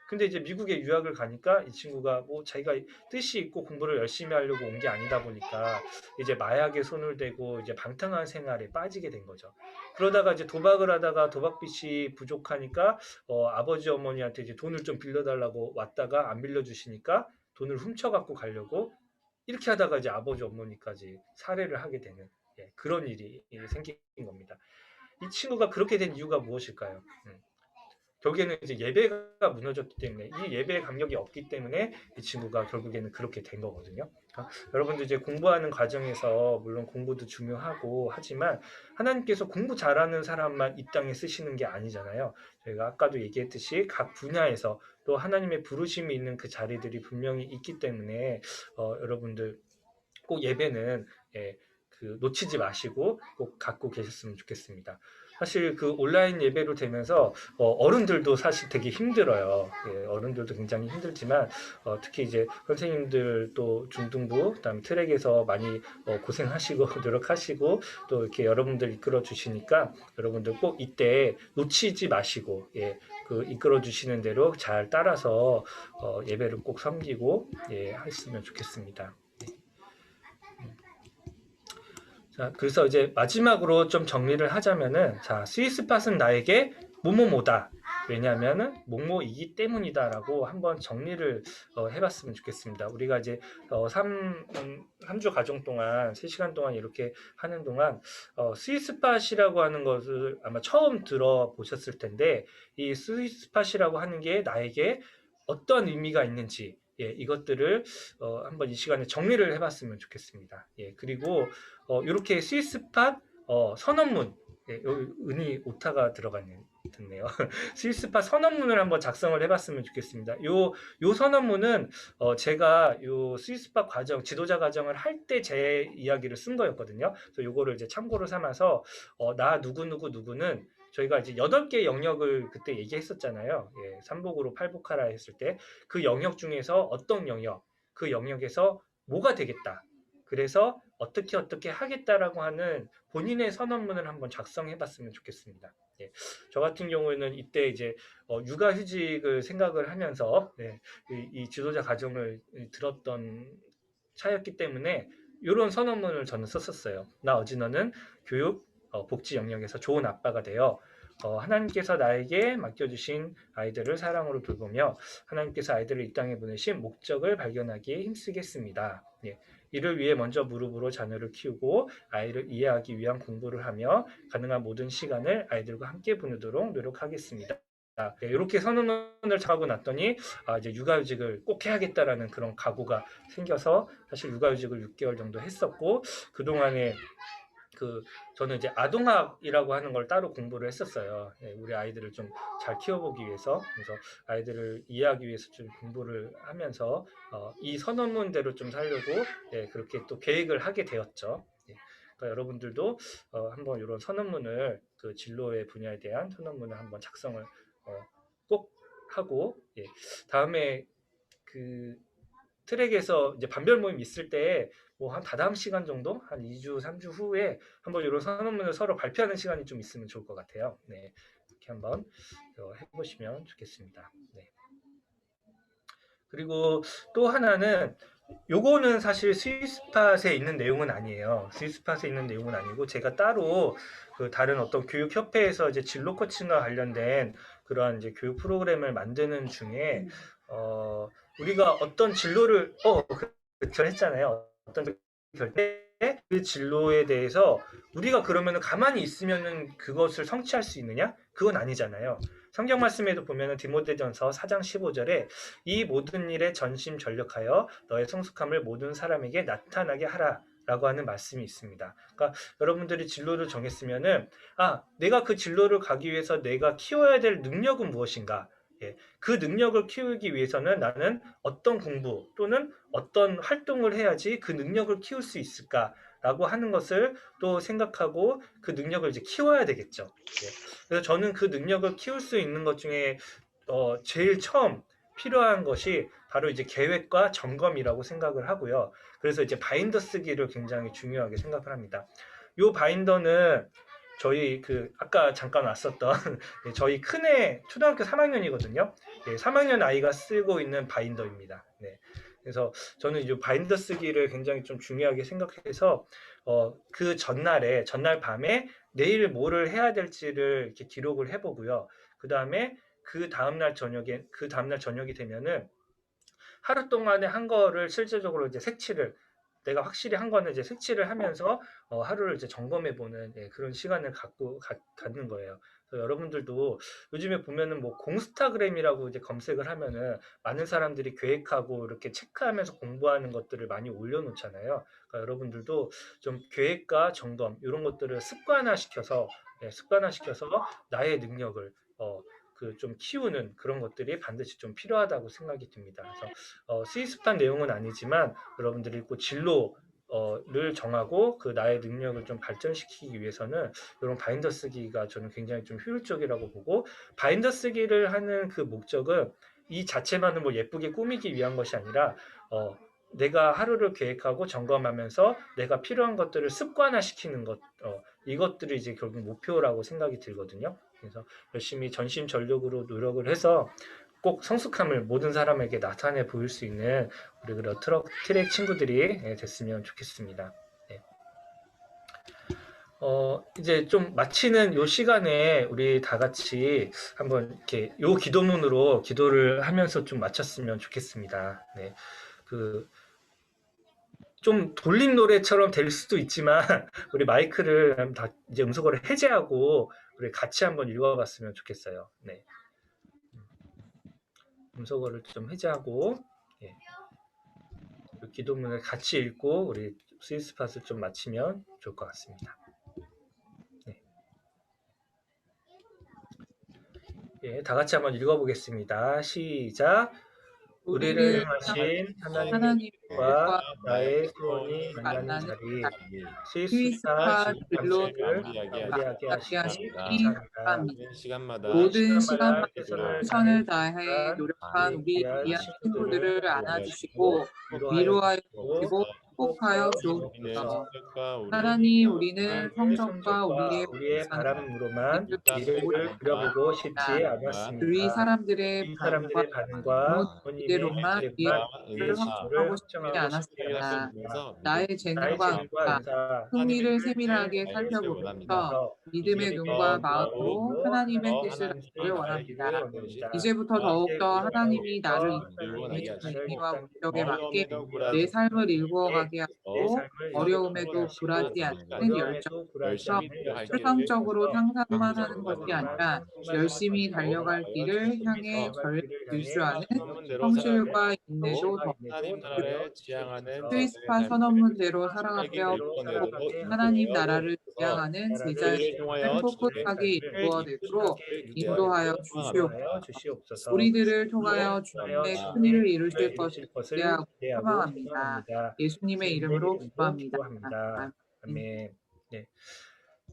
근데 이제 미국에 유학을 가니까 이 친구가 자기가 뜻이 있고 공부를 열심히 하려고 온 게 아니다 보니까 이제 마약에 손을 대고 이제 방탕한 생활에 빠지게 된 거죠. 그러다가 이제 도박을 하다가 도박빚이 부족하니까 아버지 어머니한테 이제 돈을 좀 빌려달라고 왔다가 안 빌려주시니까 돈을 훔쳐갖고 가려고 이렇게 하다가 이제 아버지 어머니까지 살해를 하게 되는 그런 일이 생긴 겁니다. 이 친구가 그렇게 된 이유가 무엇일까요? 결국에는 이제 예배가 무너졌기 때문에 이 예배의 감격이 없기 때문에 이 친구가 결국에는 그렇게 된 거거든요. 그러니까 여러분들 이제 공부하는 과정에서 물론 공부도 중요하고 하지만 하나님께서 공부 잘하는 사람만 이 땅에 쓰시는 게 아니잖아요. 저희가 아까도 얘기했듯이 각 분야에서 또 하나님의 부르심이 있는 그 자리들이 분명히 있기 때문에 여러분들 꼭 예배는 그 놓치지 마시고 꼭 갖고 계셨으면 좋겠습니다. 사실 그 온라인 예배로 되면서 어른들도 사실 되게 힘들어요. 어른들도 굉장히 힘들지만 특히 이제 선생님들 또 중등부 그다음에 트랙에서 많이 고생하시고 노력하시고 또 이렇게 여러분들 이끌어 주시니까 여러분들 꼭 이때 놓치지 마시고 그 이끌어 주시는 대로 잘 따라서 예배를 꼭 섬기고 하셨으면 좋겠습니다. 자, 그래서 이제 마지막으로 좀 정리를 하자면은, 자, 스위스팟은 나에게 뭐뭐뭐다. 왜냐하면은 뭐뭐이기 때문이다라고 한번 정리를 해봤으면 좋겠습니다. 우리가 이제 3주 가정 동안 3시간 동안 이렇게 하는 동안 스위스팟이라고 하는 것을 아마 처음 들어보셨을 텐데, 이 스위스팟이라고 하는 게 나에게 어떤 의미가 있는지 이것들을 한번 이 시간에 정리를 해봤으면 좋겠습니다. 그리고 이렇게 스위스팟 선언문, 여기 은희 오타가 들어갔네요. 스위스팟 선언문을 한번 작성을 해봤으면 좋겠습니다. 요 선언문은 제가 요 스위스팟 과정, 지도자 과정을 할 때 제 이야기를 쓴 거였거든요. 그래서 요거를 이제 참고로 삼아서 나 누구는 저희가 이제 8개 영역을 그때 얘기했었잖아요. 삼복으로 팔복하라 했을 때 그 영역 중에서 어떤 영역, 그 영역에서 뭐가 되겠다. 그래서 어떻게 하겠다라고 하는 본인의 선언문을 한번 작성해봤으면 좋겠습니다. 저 같은 경우에는 이때 이제 육아휴직을 생각을 하면서 이 지도자 과정을 들었던 차였기 때문에 이런 선언문을 저는 썼었어요. 나 어진어는 교육, 복지 영역에서 좋은 아빠가 되어 하나님께서 나에게 맡겨주신 아이들을 사랑으로 돌보며 하나님께서 아이들을 이 땅에 보내신 목적을 발견하기에 힘쓰겠습니다. 이를 위해 먼저 무릎으로 자녀를 키우고 아이를 이해하기 위한 공부를 하며 가능한 모든 시간을 아이들과 함께 보내도록 노력하겠습니다. 이렇게 선언을 하고 났더니 이제 육아휴직을 꼭 해야겠다라는 그런 각오가 생겨서 사실 육아휴직을 6개월 정도 했었고 그동안에 저는 이제 아동학이라고 하는 걸 따로 공부를 했었어요. 우리 아이들을 좀 잘 키워보기 위해서. 그래서 아이들을 이해하기 위해서 좀 공부를 하면서 이 선언문대로 좀 살려고 그렇게 또 계획을 하게 되었죠. 그러니까 여러분들도 한번 이런 선언문을 그 진로의 분야에 대한 선언문을 한번 작성을 꼭 하고 다음에 그 트랙에서 이제 반별 모임 있을 때 뭐 한 다다음 시간 정도 한 2주 3주 후에 한번 이런 선언문을 서로 발표하는 시간이 좀 있으면 좋을 것 같아요. 이렇게 한번 해보시면 좋겠습니다. 그리고 또 하나는 요거는 사실 스위스팟에 있는 내용은 아니에요. 스위스팟에 있는 내용은 아니고 제가 따로 그 다른 어떤 교육협회에서 이제 진로 코칭과 관련된 그러한 이제 교육 프로그램을 만드는 중에 우리가 어떤 진로를 그쵸 했잖아요. 어떤 결때 그 진로에 대해서 우리가 그러면은 가만히 있으면은 그것을 성취할 수 있느냐? 그건 아니잖아요. 성경 말씀에도 보면은 디모데전서 4장 15절에 이 모든 일에 전심전력하여 너의 성숙함을 모든 사람에게 나타나게 하라. 라고 하는 말씀이 있습니다. 그러니까 여러분들이 진로를 정했으면은 내가 그 진로를 가기 위해서 내가 키워야 될 능력은 무엇인가? 그 능력을 키우기 위해서는 나는 어떤 공부 또는 어떤 활동을 해야지 그 능력을 키울 수 있을까라고 하는 것을 또 생각하고 그 능력을 이제 키워야 되겠죠. 그래서 저는 그 능력을 키울 수 있는 것 중에 제일 처음 필요한 것이 바로 이제 계획과 점검이라고 생각을 하고요. 그래서 이제 바인더 쓰기를 굉장히 중요하게 생각을 합니다. 이 바인더는 저희 아까 잠깐 왔었던 저희 큰애 초등학교 3학년이거든요. 3학년 아이가 쓰고 있는 바인더입니다. 그래서 저는 이 바인더 쓰기를 굉장히 좀 중요하게 생각해서 그 전날 밤에 내일 뭐를 해야 될지를 이렇게 기록을 해보고요. 그 다음에 그 다음날 저녁이 되면은 하루 동안에 한 거를 실제적으로 이제 색칠을 내가 확실히 한 거는 이제 색칠을 하면서 하루를 이제 점검해보는 그런 시간을 갖는 거예요. 그래서 여러분들도 요즘에 보면은 뭐 공스타그램이라고 이제 검색을 하면은 많은 사람들이 계획하고 이렇게 체크하면서 공부하는 것들을 많이 올려놓잖아요. 그러니까 여러분들도 좀 계획과 점검 이런 것들을 습관화시켜서 나의 능력을 그 좀 키우는 그런 것들이 반드시 좀 필요하다고 생각이 듭니다. 그래서 수의습한 내용은 아니지만 여러분들이 꼭 진로를 정하고 그 나의 능력을 좀 발전시키기 위해서는 이런 바인더 쓰기가 저는 굉장히 좀 효율적이라고 보고, 바인더 쓰기를 하는 그 목적은 이 자체만은 뭐 예쁘게 꾸미기 위한 것이 아니라 내가 하루를 계획하고 점검하면서 내가 필요한 것들을 습관화시키는 것, 이것들이 이제 결국 목표라고 생각이 들거든요. 그래서 열심히 전심전력으로 노력을 해서 꼭 성숙함을 모든 사람에게 나타내 보일 수 있는 우리 그 트랙 친구들이 됐으면 좋겠습니다. 네. 이제 좀 마치는 요 시간에 우리 다 같이 한번 이렇게 요 기도문으로 기도를 하면서 좀 마쳤으면 좋겠습니다. 네. 좀 돌림 노래처럼 될 수도 있지만 우리 마이크를 다 이제 음소거를 해제하고 우리 같이 한번 읽어봤으면 좋겠어요. 네. 음소거를 좀 해제하고 기도문을 같이 읽고 우리 스위스팟을 좀 마치면 좋을 것 같습니다. 네. 다 같이 한번 읽어보겠습니다. 시작. 우리를 향하신 하나님과 나의 소원이 만나는 자리, 스위스팟 진로를 마무리하게 하시기 감사합니다. 시간마다 모든 시간마다 최선을 최선을 다해 노력한 우리 귀한 친구들을 안아주시고 위로하여 주시고 축복하여 주옵소서. 하나님, 우리는 성적과 우리의 바람으로만 미래를 그려보고 싶지 않았습니다. 주위 사람들의 반응과 기대로만 기대를 확정하고 싶지 않았습니다. 나의 재능과 은사, 흥미를 세밀하게 살펴보면서 믿음의 눈과 마음으로 하나님의 뜻을 알기를 원합니다. 이제부터 더욱더 하나님이 나를 이끄는 의미와 목적에 맞게 내 삶을 일구어가게 하고 어려움에도 굴하지 않는 열정에서 추상적으로 상상만 하는 것이 아니라 열심히 달려갈 길을 향해 질주하는 성실과 인내도 더 하나님 나라를 지향하는 스위스파 선언문대로 살아가게 하고 하나님 나라를 지향하는 제자의 삶을 꿋꿋하게 이루어내도록 인도하여 주시옵소서. 우리들을 통하여 주님의 큰 일을 이루실 것을 기대하고 소망합니다. 예수님의 이름으로 기도합니다. 아멘. 네.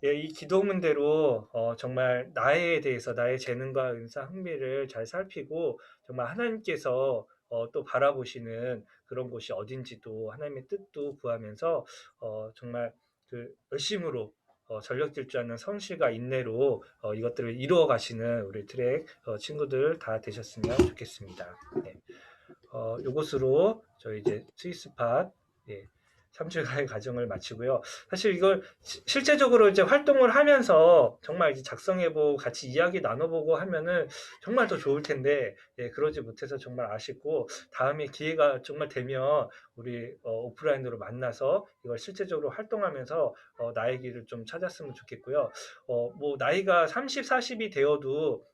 이 기도문대로 정말 나에 대해서 나의 재능과 은사, 흥미를 잘 살피고 정말 하나님께서 또 바라보시는 그런 곳이 어딘지도 하나님의 뜻도 구하면서 정말 그 열심으로 전력 질주하는 성실과 인내로 이것들을 이루어 가시는 우리 트랙 친구들 다 되셨으면 좋겠습니다. 네. 요것으로 저희 이제 스위스팟 3주간의 과정을 마치고요. 사실 이걸 실제적으로 이제 활동을 하면서 정말 이제 작성해보고 같이 이야기 나눠보고 하면은 정말 더 좋을 텐데 그러지 못해서 정말 아쉽고, 다음에 기회가 정말 되면 우리 오프라인으로 만나서 이걸 실제적으로 활동하면서 나의 길을 좀 찾았으면 좋겠고요. 뭐 나이가 30, 40이 되어도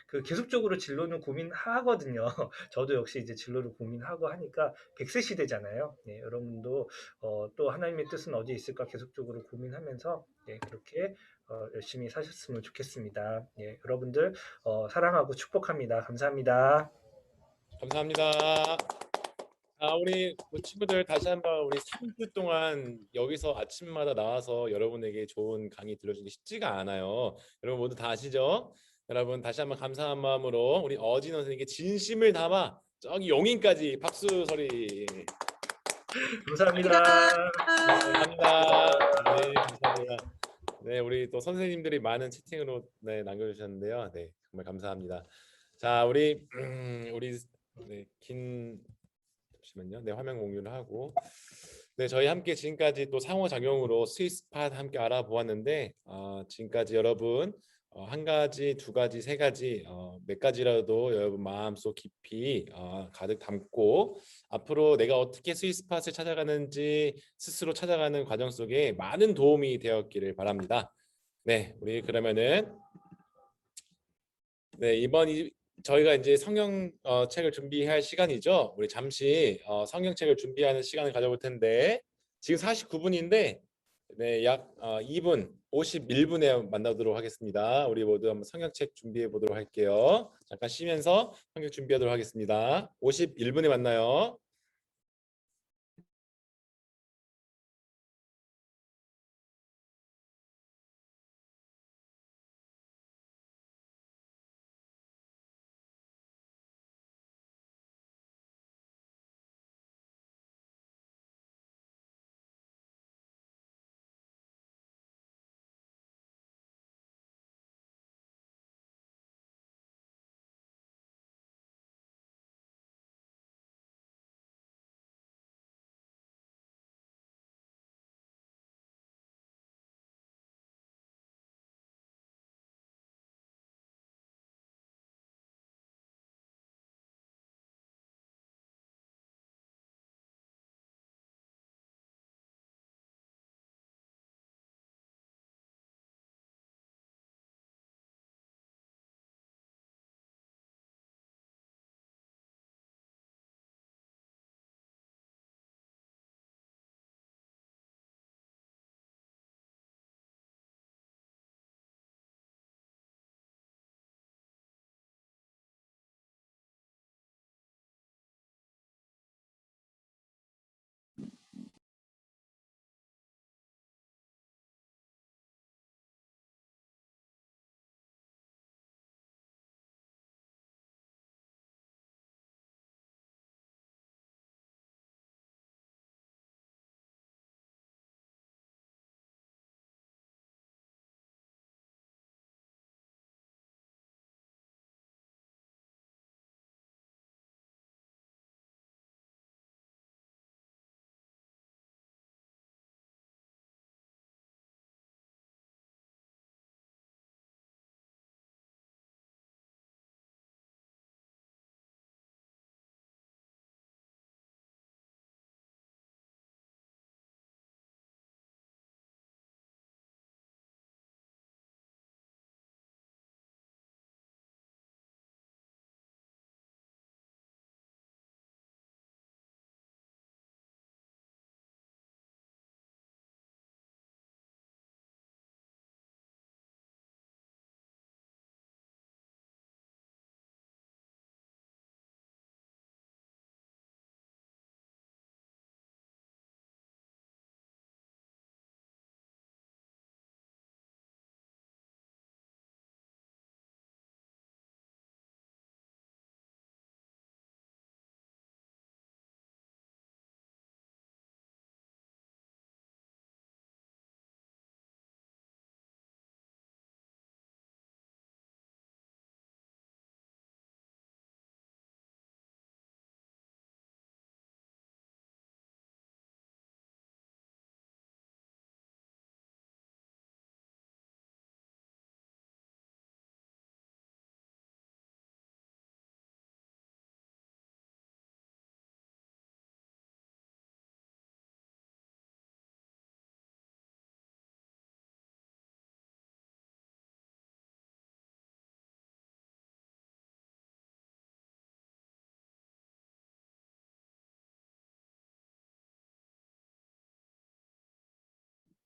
그 계속적으로 진로는 고민하거든요. 저도 역시 이제 진로를 고민하고 하니까 100세 시대잖아요. 여러분도 또 하나님의 뜻은 어디에 있을까 계속적으로 고민하면서 그렇게 열심히 사셨으면 좋겠습니다. 여러분들 사랑하고 축복합니다. 감사합니다. 감사합니다. 우리 친구들 다시 한번 우리 3주 동안 여기서 아침마다 나와서 여러분에게 좋은 강의 들려주기 쉽지가 않아요. 여러분 모두 다 아시죠? 여러분 다시 한번 감사한 마음으로 우리 어진원 선생님께 진심을 담아 저기 용인까지 박수 소리. 감사합니다. 감사합니다. 네, 감사합니다. 네, 우리 또 선생님들이 많은 채팅으로 남겨주셨는데요. 네, 정말 감사합니다. 자, 우리 잠시만요. 네, 화면 공유를 하고. 네, 저희 함께 지금까지 또 상호작용으로 스위스팟 함께 알아보았는데 지금까지 여러분 한 가지, 두 가지, 세 가지, 몇 가지라도 여러분 마음속 깊이 가득 담고 앞으로 내가 어떻게 스위스팟을 찾아가는지 스스로 찾아가는 과정 속에 많은 도움이 되었기를 바랍니다. 네, 우리 그러면은 네, 저희가 이제 성경 책을 준비할 시간이죠. 우리 잠시 성경책을 준비하는 시간을 가져볼 텐데 지금 49분인데 네, 약 2분 51분에 만나도록 하겠습니다. 우리 모두 한번 성경책 준비해 보도록 할게요. 잠깐 쉬면서 성경 준비하도록 하겠습니다. 51분에 만나요.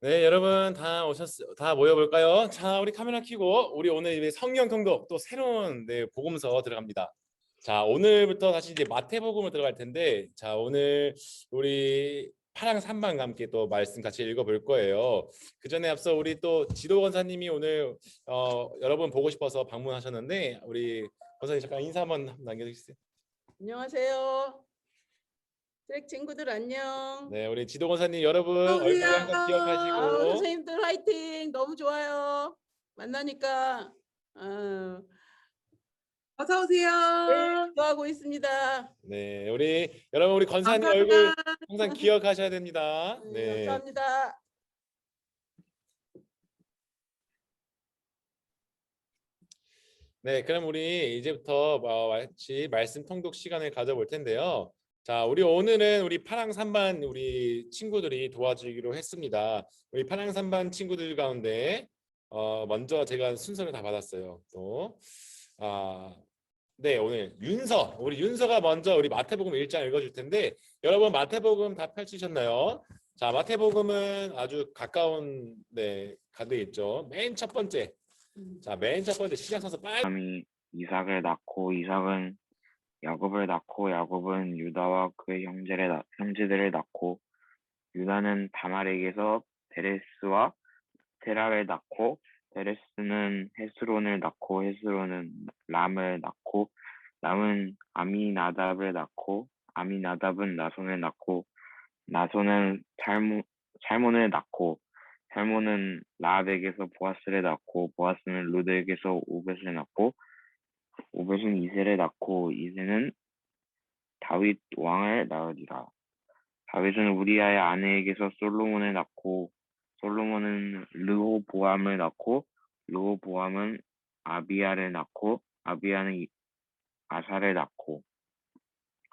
네, 여러분 다 모여볼까요? 자, 우리 카메라 켜고 우리 오늘 이제 성경 통독 또 새로운 복음서 들어갑니다. 자, 오늘부터 다시 이제 마태복음으로 들어갈 텐데, 자, 오늘 우리 파랑 3반과 함께 또 말씀 같이 읽어볼 거예요. 그 전에 앞서 우리 또 지도 권사님이 오늘 여러분 보고 싶어서 방문하셨는데, 우리 권사님 잠깐 인사 한번 남겨주세요. 안녕하세요. 트랙 친구들 안녕. 네, 우리 지도 권사님 여러분 얼굴 항상 기억하시고. 선생님들 화이팅. 너무 좋아요. 만나니까 어서 오세요. 네, 좋아하고 있습니다. 네, 여러분 우리 권사님 감사합니다. 얼굴 항상 기억하셔야 됩니다. 네. 감사합니다. 네, 그럼 우리 이제부터 같이 말씀 통독 시간을 가져볼 텐데요. 자, 우리 오늘은 우리 파랑 3반 우리 친구들이 도와주기로 했습니다. 우리 파랑 3반 친구들 가운데 먼저 제가 순서를 다 받았어요. 또 네, 오늘 우리 윤서가 먼저 우리 마태복음 1장 읽어줄 텐데 여러분 마태복음 다 펼치셨나요? 자, 마태복음은 아주 가까운 가드에 있죠. 맨 첫 번째. 자, 맨 첫 번째 시작 선서 빨리. 아브라함이 이삭을 낳고 이삭은 야곱을 낳고 야곱은 유다와 그의 형제들을 낳고 유다는 다말에게서 베레스와 테라를 낳고 베레스는 헤스론을 낳고 헤스론은 람을 낳고 람은 아미나답을 낳고 아미나답은 나손을 낳고 나손은 살몬을 낳고 살몬은 라합에게서 보아스를 낳고 보아스는 루드에게서 오벳을 낳고 오벳은 이새를 낳고 이새는 다윗 왕을 낳으리라. 다윗은 우리아의 아내에게서 솔로몬을 낳고 솔로몬은 르호보암을 낳고 르호보암은 아비야를 낳고 아비야는 아사를 낳고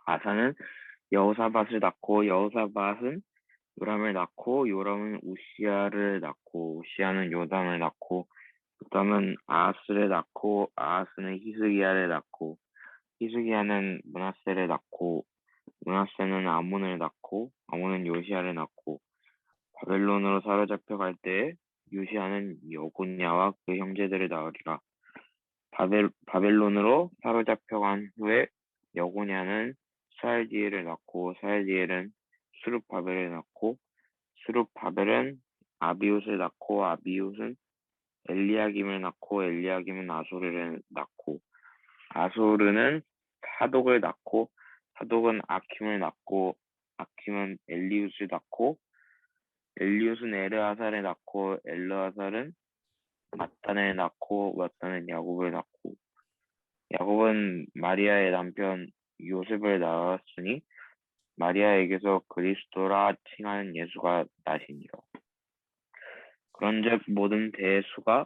아사는 여호사밧을 낳고 여호사밧은 요람을 낳고 요람은 우시야를 낳고 우시야는 요담을 낳고 요담은 아하스를 낳고 아하스는 히스기야를 낳고 히스기야는 므낫세를 낳고 므낫세는 아몬을 낳고 아몬은 요시야를 낳고 바벨론으로 사로잡혀 갈 때에 요시야는 여고냐와 그 형제들을 낳으리라. 바벨론으로 사로잡혀 간 후에 여고냐는 스알디엘을 낳고 스알디엘은 스룹바벨을 낳고 스룹바벨은 아비웃을 낳고 아비웃은 엘리야김을 낳고 엘리야김은 아소르를 낳고 아소르는 사독을 낳고 사독은 아킴을 낳고 아킴은 엘리웃을 낳고 엘리웃은 에르아살을 낳고 엘르아살은 마탄을 낳고 마탄은 야곱을 낳고 야곱은 마리아의 남편 요셉을 낳았으니 마리아에게서 그리스도라 칭하는 예수가 나시니라. 그런즉 모든 대의 수가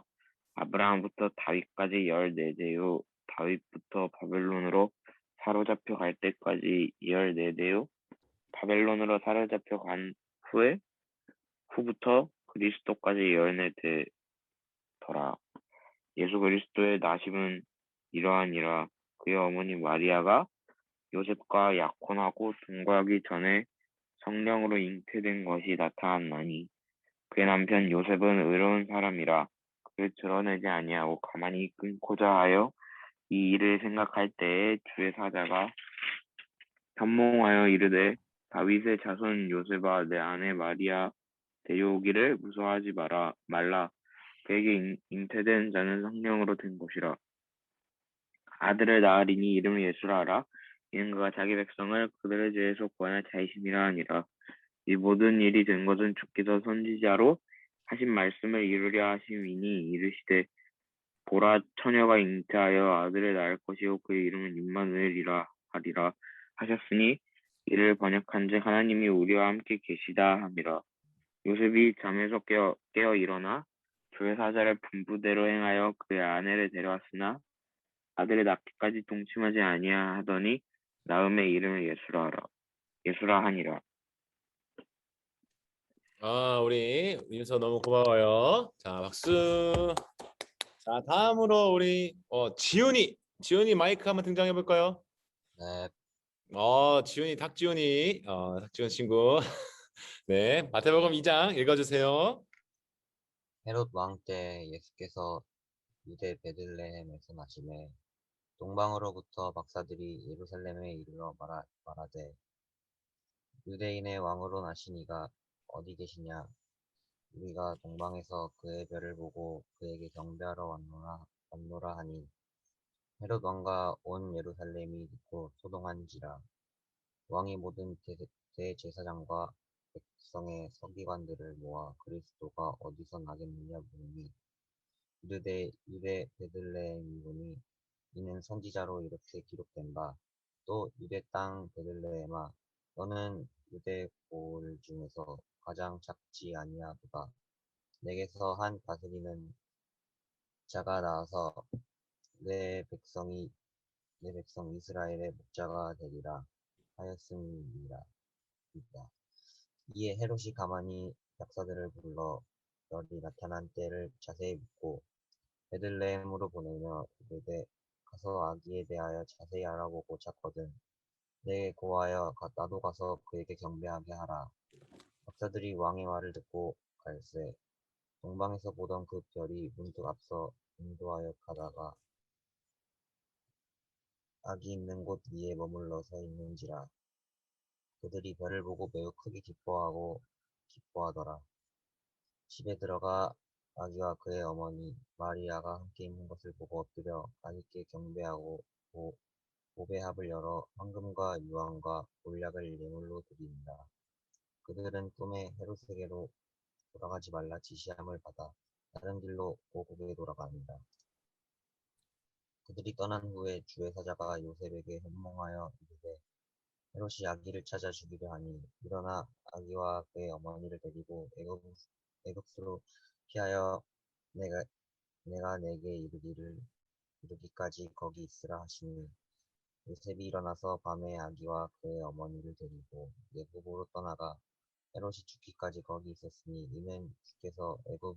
아브라함부터 다윗까지 14대요 다윗부터 바벨론으로 사로잡혀 갈 때까지 14대요 바벨론으로 사로잡혀 간 후부터 그리스도까지 14대더라. 예수 그리스도의 나심은 이러하니라. 그의 어머니 마리아가 요셉과 약혼하고 동거하기 전에 성령으로 잉태된 것이 나타났나니 그의 남편 요셉은 의로운 사람이라 그를 드러내지 아니하고 가만히 끊고자 하여 이 일을 생각할 때에 주의 사자가 현몽하여 이르되 다윗의 자손 요셉아 내 아내 마리아 데려오기를 무서워하지 말라. 그에게 잉태된 자는 성령으로 된 것이라. 아들을 낳으리니 이름을 예수라 하라. 이는 그가 자기 백성을 그들의 죄에서 구원할 자이심이라 하니라. 이 모든 일이 된 것은 주께서 선지자로 하신 말씀을 이루려 하심이니 이르시되 보라 처녀가 잉태하여 아들을 낳을 것이요 그의 이름은 임마누엘이라 하리라 하셨으니 이를 번역한즉 하나님이 우리와 함께 계시다 함이라. 요셉이 잠에서 깨어 일어나 주의 사자를 분부대로 행하여 그의 아내를 데려왔으나 아들을 낳기까지 동침하지 아니하더니 낳음의 이름을 예수라 하니라. 우리 윤서 너무 고마워요. 자, 박수. 자, 다음으로 우리 지훈이 마이크 한번 등장해 볼까요? 네, 지훈이 탁지훈 친구. 네, 마태복음 2장 읽어주세요. 헤롯 왕 때 예수께서 유대 베들레헴에서 나시매 동방으로부터 박사들이 예루살렘에 이르러 말하되 유대인의 왕으로 나시니가 어디 계시냐? 우리가 동방에서 그의 별을 보고 그에게 경배하러 왔노라 하니 헤롯 왕과 온 예루살렘이 듣고 소동한지라. 왕이 모든 대제사장과 백성의 서기관들을 모아 그리스도가 어디서 나겠느냐 물으니 유대 베들레헴이오니 이는 선지자로 이렇게 기록된 바 또 유대 땅 베들레헴아 너는 유대 고을 중에서 가장 작지 아니하도다. 내게서 한 다스리는 자가 나와서 내 백성 이스라엘의 목자가 되리라 하였음이라. 이에 헤롯이 가만히 약사들을 불러 별이 나타난 때를 자세히 묻고 베들레헴으로 보내며 이르되 가서 아기에 대하여 자세히 알아보고 찾거든 내게 고하여 나도 가서 그에게 경배하게 하라. 박사들이 왕의 말을 듣고 갈새 동방에서 보던 그 별이 문득 앞서 인도하여 가다가 아기 있는 곳 위에 머물러 서 있는지라. 그들이 별을 보고 매우 크게 기뻐하더라. 집에 들어가 아기와 그의 어머니 마리아가 함께 있는 것을 보고 엎드려 아기께 경배하고 보배합을 열어 황금과 유황과 몰약을 예물로 드린다. 그들은 꿈에 헤롯에게로 돌아가지 말라 지시함을 받아 다른 길로 고국에 돌아갑니다. 그들이 떠난 후에 주의 사자가 요셉에게 현몽하여 이르되 헤롯이 아기를 찾아 죽이려 하니 일어나 아기와 그의 어머니를 데리고 애굽으로 피하여 내가 내게 이르기까지 거기 있으라 하시니 요셉이 일어나서 밤에 아기와 그의 어머니를 데리고 애굽으로 떠나가 헤롯이 죽기까지 거기 있었으니 이는 주께서 애굽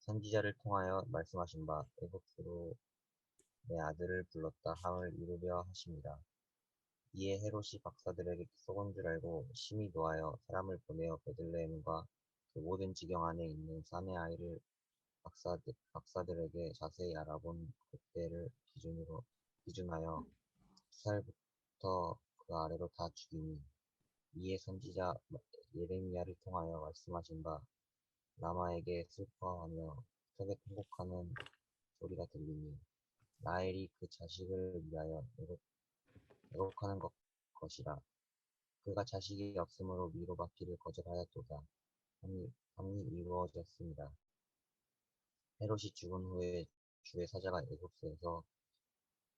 선지자를 통하여 말씀하신 바 애굽으로 내 아들을 불렀다 함을 이루려 하심이라. 이에 헤롯이 박사들에게 속은 줄 알고 심히 노하여 사람을 보내어 베들레헴과 그 모든 지경 안에 있는 사내 아이를 박사들에게 자세히 알아본 그때를 기준하여 2살부터 그 아래로 다 죽이니 이에 선지자 예레미야를 통하여 말씀하신 바 라마에게 슬퍼하며 턱에 통곡하는 소리가 들리니 라헬이 그 자식을 위하여 애곡하는 것이라. 그가 자식이 없으므로 위로받기를 거절하였도다 함이 이루어졌습니다. 헤롯이 죽은 후에 주의 사자가 애굽에서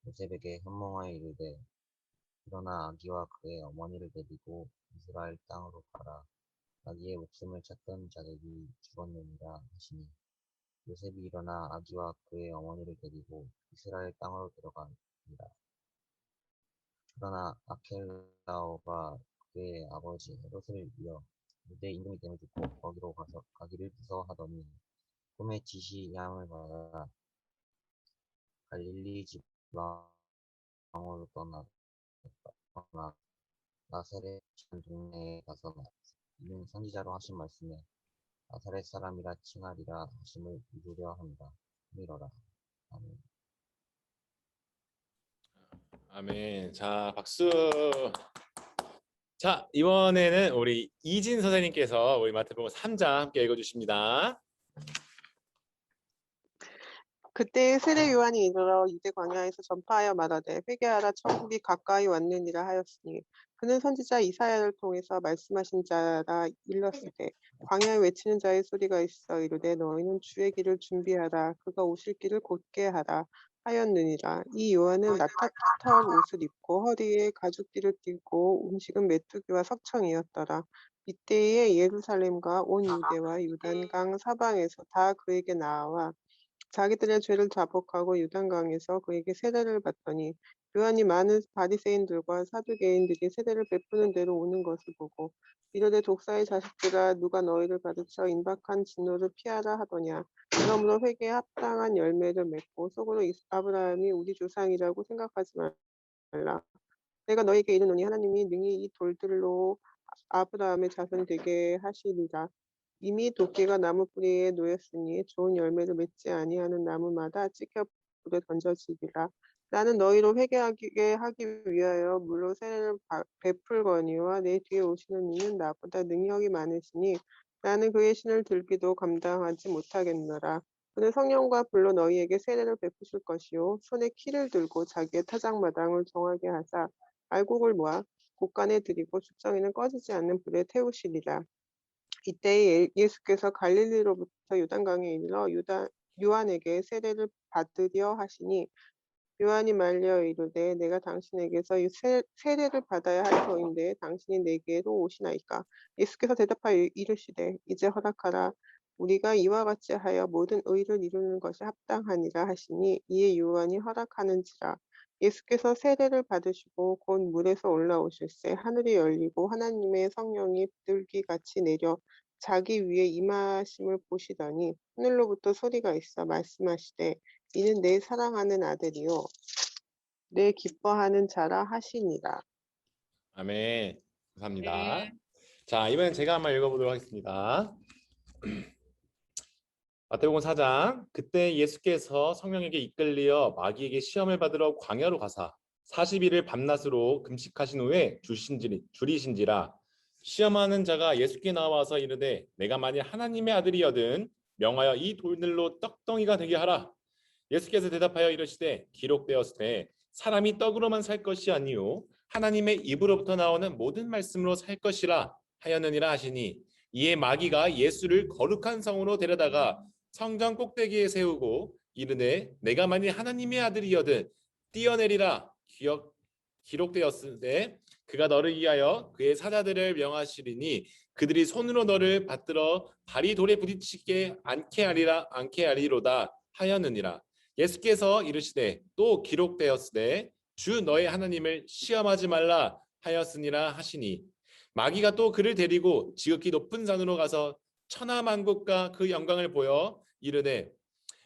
요셉에게 현몽하여 이르되 일어나 아기와 그의 어머니를 데리고 이스라엘 땅으로 가라. 아기의 목숨을 찾던 자들이 죽었느니라 하시니 요셉이 일어나 아기와 그의 어머니를 데리고 이스라엘 땅으로 들어갑니다. 그러나 아켈라오가 그의 아버지 헤롯을 이어 유대 임금이 됨을 듣고 거기로 가기를 무서워하더니 꿈의 지시함을 받아 갈릴리 지방으로 떠나 나사렛 동네에 가서 이는 선지자로 하신 말씀에 나사렛 사람이라 칭하리라 하심을 이루려 합니다. 이러라. 아멘. 아멘. 자, 박수. 자, 이번에는 우리 이진 선생님께서 우리 마태복음 3장 함께 읽어주십니다. 그때 세례 요한이 이르러 유대 광야에서 전파하여 말하되 회개하라 천국이 가까이 왔느니라 하였으니 그는 선지자 이사야를 통해서 말씀하신 자라 일렀으되 광야에 외치는 자의 소리가 있어 이르되 너희는 주의 길을 준비하라 그가 오실 길을 곧게 하라 하였느니라. 이 요한은 낙타털 옷을 입고 허리에 가죽띠를 띠고 음식은 메뚜기와 석청이었더라. 이때에 예루살렘과 온 유대와 요단강 사방에서 다 그에게 나와 자기들의 죄를 자복하고 요단강에서 그에게 세례를 받더니 요한이 많은 바리새인들과 사두개인들이 세례를 베푸는 데로 오는 것을 보고 이르되 독사의 자식들아 누가 너희를 가르쳐 임박한 진노를 피하라 하더냐. 그러므로 회개에 합당한 열매를 맺고 속으로 아브라함이 우리 조상이라고 생각하지 말라. 내가 너희에게 이르노니 하나님이 능히 이 돌들로 아브라함의 자손이 되게 하시리라. 이미 도끼가 나무 뿌리에 놓였으니 좋은 열매를 맺지 아니하는 나무마다 찢겨 불에 던져지리라. 나는 너희로 회개하게 하기 위하여 물로 세례를 베풀거니와 내 뒤에 오시는 이는 나보다 능력이 많으시니 나는 그의 신을 들기도 감당하지 못하겠노라. 그는 성령과 불로 너희에게 세례를 베푸실 것이요 손에 키를 들고 자기의 타작마당을 정하게 하사 알곡을 모아 곳간에 들이고 죽정이는 꺼지지 않는 불에 태우시리라. 이때 예수께서 갈릴리로부터 요단강에 이르러 요한에게 세례를 받으려 하시니 요한이 말려 이르되 내가 당신에게서 세례를 받아야 할 터인데 당신이 내게로 오시나이까. 예수께서 대답하여 이르시되 이제 허락하라. 우리가 이와 같이 하여 모든 의를 이루는 것이 합당하니라 하시니 이에 요한이 허락하는지라. 예수께서 세례를 받으시고 곧 물에서 올라오실새 하늘이 열리고 하나님의 성령이 비둘기같이 내려 자기 위에 임하심을 보시더니 하늘로부터 소리가 있어 말씀하시되 이는 내 사랑하는 아들이요 내 기뻐하는 자라 하시니라. 아멘. 감사합니다. 네. 자, 이번엔 제가 한번 읽어보도록 하겠습니다. 마태복음 4장. 그때 예수께서 성령에게 이끌리어 마귀에게 시험을 받으러 광야로 가사 40일을 밤낮으로 금식하신 후에 줄이신지라. 시험하는 자가 예수께 나와서 이르되 내가 만일 하나님의 아들이여든 명하여 이 돌들로 떡덩이가 되게 하라. 예수께서 대답하여 이르시되 기록되었으되 사람이 떡으로만 살 것이 아니요 하나님의 입으로부터 나오는 모든 말씀으로 살 것이라 하였느니라 하시니 이에 마귀가 예수를 거룩한 성으로 데려다가 성전 꼭대기에 세우고 이르되 내가 만일 하나님의 아들이여든 뛰어내리라. 기록되었으되 그가 너를 위하여 그의 사자들을 명하시리니 그들이 손으로 너를 받들어 발이 돌에 부딪히게 않게 하리로다 하였느니라. 예수께서 이르시되 또 기록되었으되 주 너의 하나님을 시험하지 말라 하였으니라 하시니 마귀가 또 그를 데리고 지극히 높은 산으로 가서 천하만국과 그 영광을 보여 이르되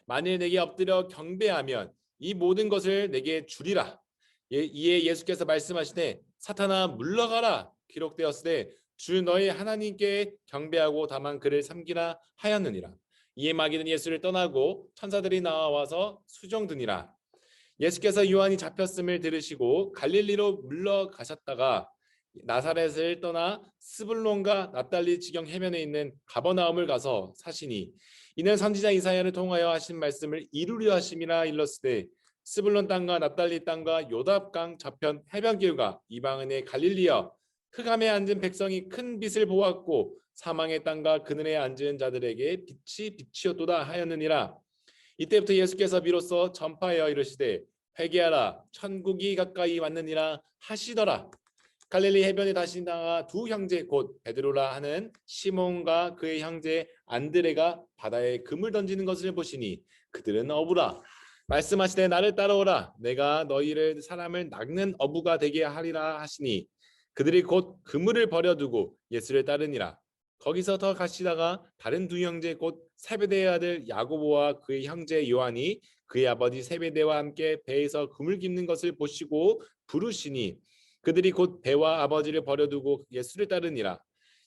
만일 내게 엎드려 경배하면 이 모든 것을 내게 주리라. 이에 예수께서 말씀하시되 사탄아 물러가라. 기록되었으되 주 너의 하나님께 경배하고 다만 그를 섬기라 하였느니라. 이에 마귀는 예수를 떠나고 천사들이 나와서 수종드니라. 예수께서 요한이 잡혔음을 들으시고 갈릴리로 물러가셨다가 나사렛을 떠나 스불론과 납달리 지경 해변에 있는 가버나움을 가서 사시니 이는 선지자 이사야를 통하여 하신 말씀을 이루려 하심이라 일렀으되 스불론 땅과 납달리 땅과 요답강 저편 해변길과 이방인의 갈릴리여 흑암에 앉은 백성이 큰 빛을 보았고 사망의 땅과 그늘에 앉은 자들에게 빛이 빛이었도다 하였느니라. 이때부터 예수께서 비로소 전파하여 이르시되 회개하라 천국이 가까이 왔느니라 하시더라. 갈릴리 해변에 다시 나가 두 형제 곧 베드로라 하는 시몬과 그의 형제 안드레가 바다에 금을 던지는 것을 보시니 그들은 어부라. 말씀하시되 나를 따라오라. 내가 너희를 사람을 낚는 어부가 되게 하리라 하시니 그들이 곧 그물을 버려두고 예수를 따르니라. 거기서 더 가시다가 다른 두 형제 곧 세베대의 아들 야고보와 그의 형제 요한이 그의 아버지 세베대와 함께 배에서 그물 깁는 것을 보시고 부르시니 그들이 곧 배와 아버지를 버려두고 예수를 따르니라.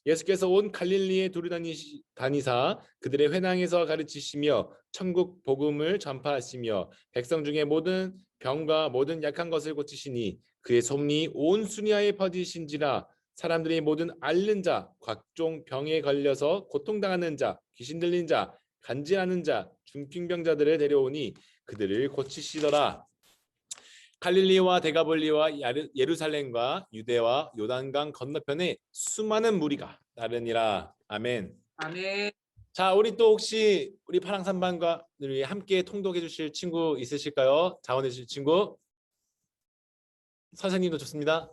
예수께서 온 갈릴리에 두루다니사 그들의 회당에서 가르치시며 천국 복음을 전파하시며 백성 중에 모든 병과 모든 약한 것을 고치시니 그의 소문이 온 수리아에 퍼지신지라. 사람들이 모든 앓는 자, 각종 병에 걸려서 고통당하는 자, 귀신 들린 자, 간질하는 자, 중풍병자들을 데려오니 그들을 고치시더라. 갈릴리와 데가볼리와 예루살렘과 유대와 요단강 건너편에 수많은 무리가 따르니라. 아멘. 아멘. 자, 우리 또 혹시 우리 파랑 3반과 함께 통독해 주실 친구 있으실까요? 자원해 주실 친구? 선생님도 좋습니다.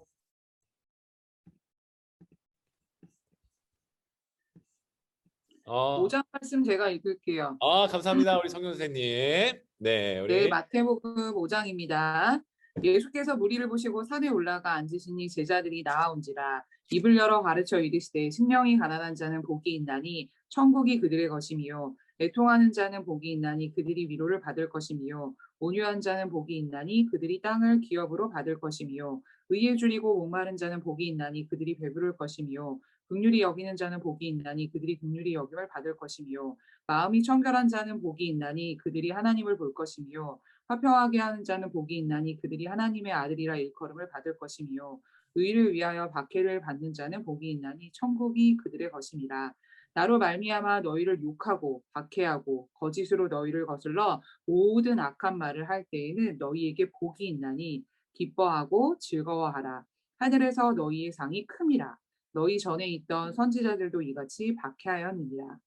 오장 말씀 제가 읽을게요. 감사합니다. 우리 성경 선생님. 네, 우리 네, 마태복음 5장입니다. 예수께서 무리를 보시고 산에 올라가 앉으시니 제자들이 나아온지라. 입을 열어 가르쳐 이르시되 심령이 가난한 자는 복이 있나니 천국이 그들의 것이미요 애통하는 자는 복이 있나니 그들이 위로를 받을 것이미요 온유한 자는 복이 있나니 그들이 땅을 기업으로 받을 것이미요 의에 줄이고 목마른 자는 복이 있나니 그들이 배부를 것이미요 긍휼히 여기는 자는 복이 있나니 그들이 긍휼히 여김을 받을 것이미요 마음이 청결한 자는 복이 있나니 그들이 하나님을 볼 것이미요 화평하게 하는 자는 복이 있나니 그들이 하나님의 아들이라 일컬음을 받을 것이미요 의를 위하여 박해를 받는 자는 복이 있나니 천국이 그들의 것입니다. 나로 말미암아 너희를 욕하고 박해하고 거짓으로 너희를 거슬러 모든 악한 말을 할 때에는 너희에게 복이 있나니 기뻐하고 즐거워하라. 하늘에서 너희의 상이 큼이라. 너희 전에 있던 선지자들도 이같이 박해하였느니라.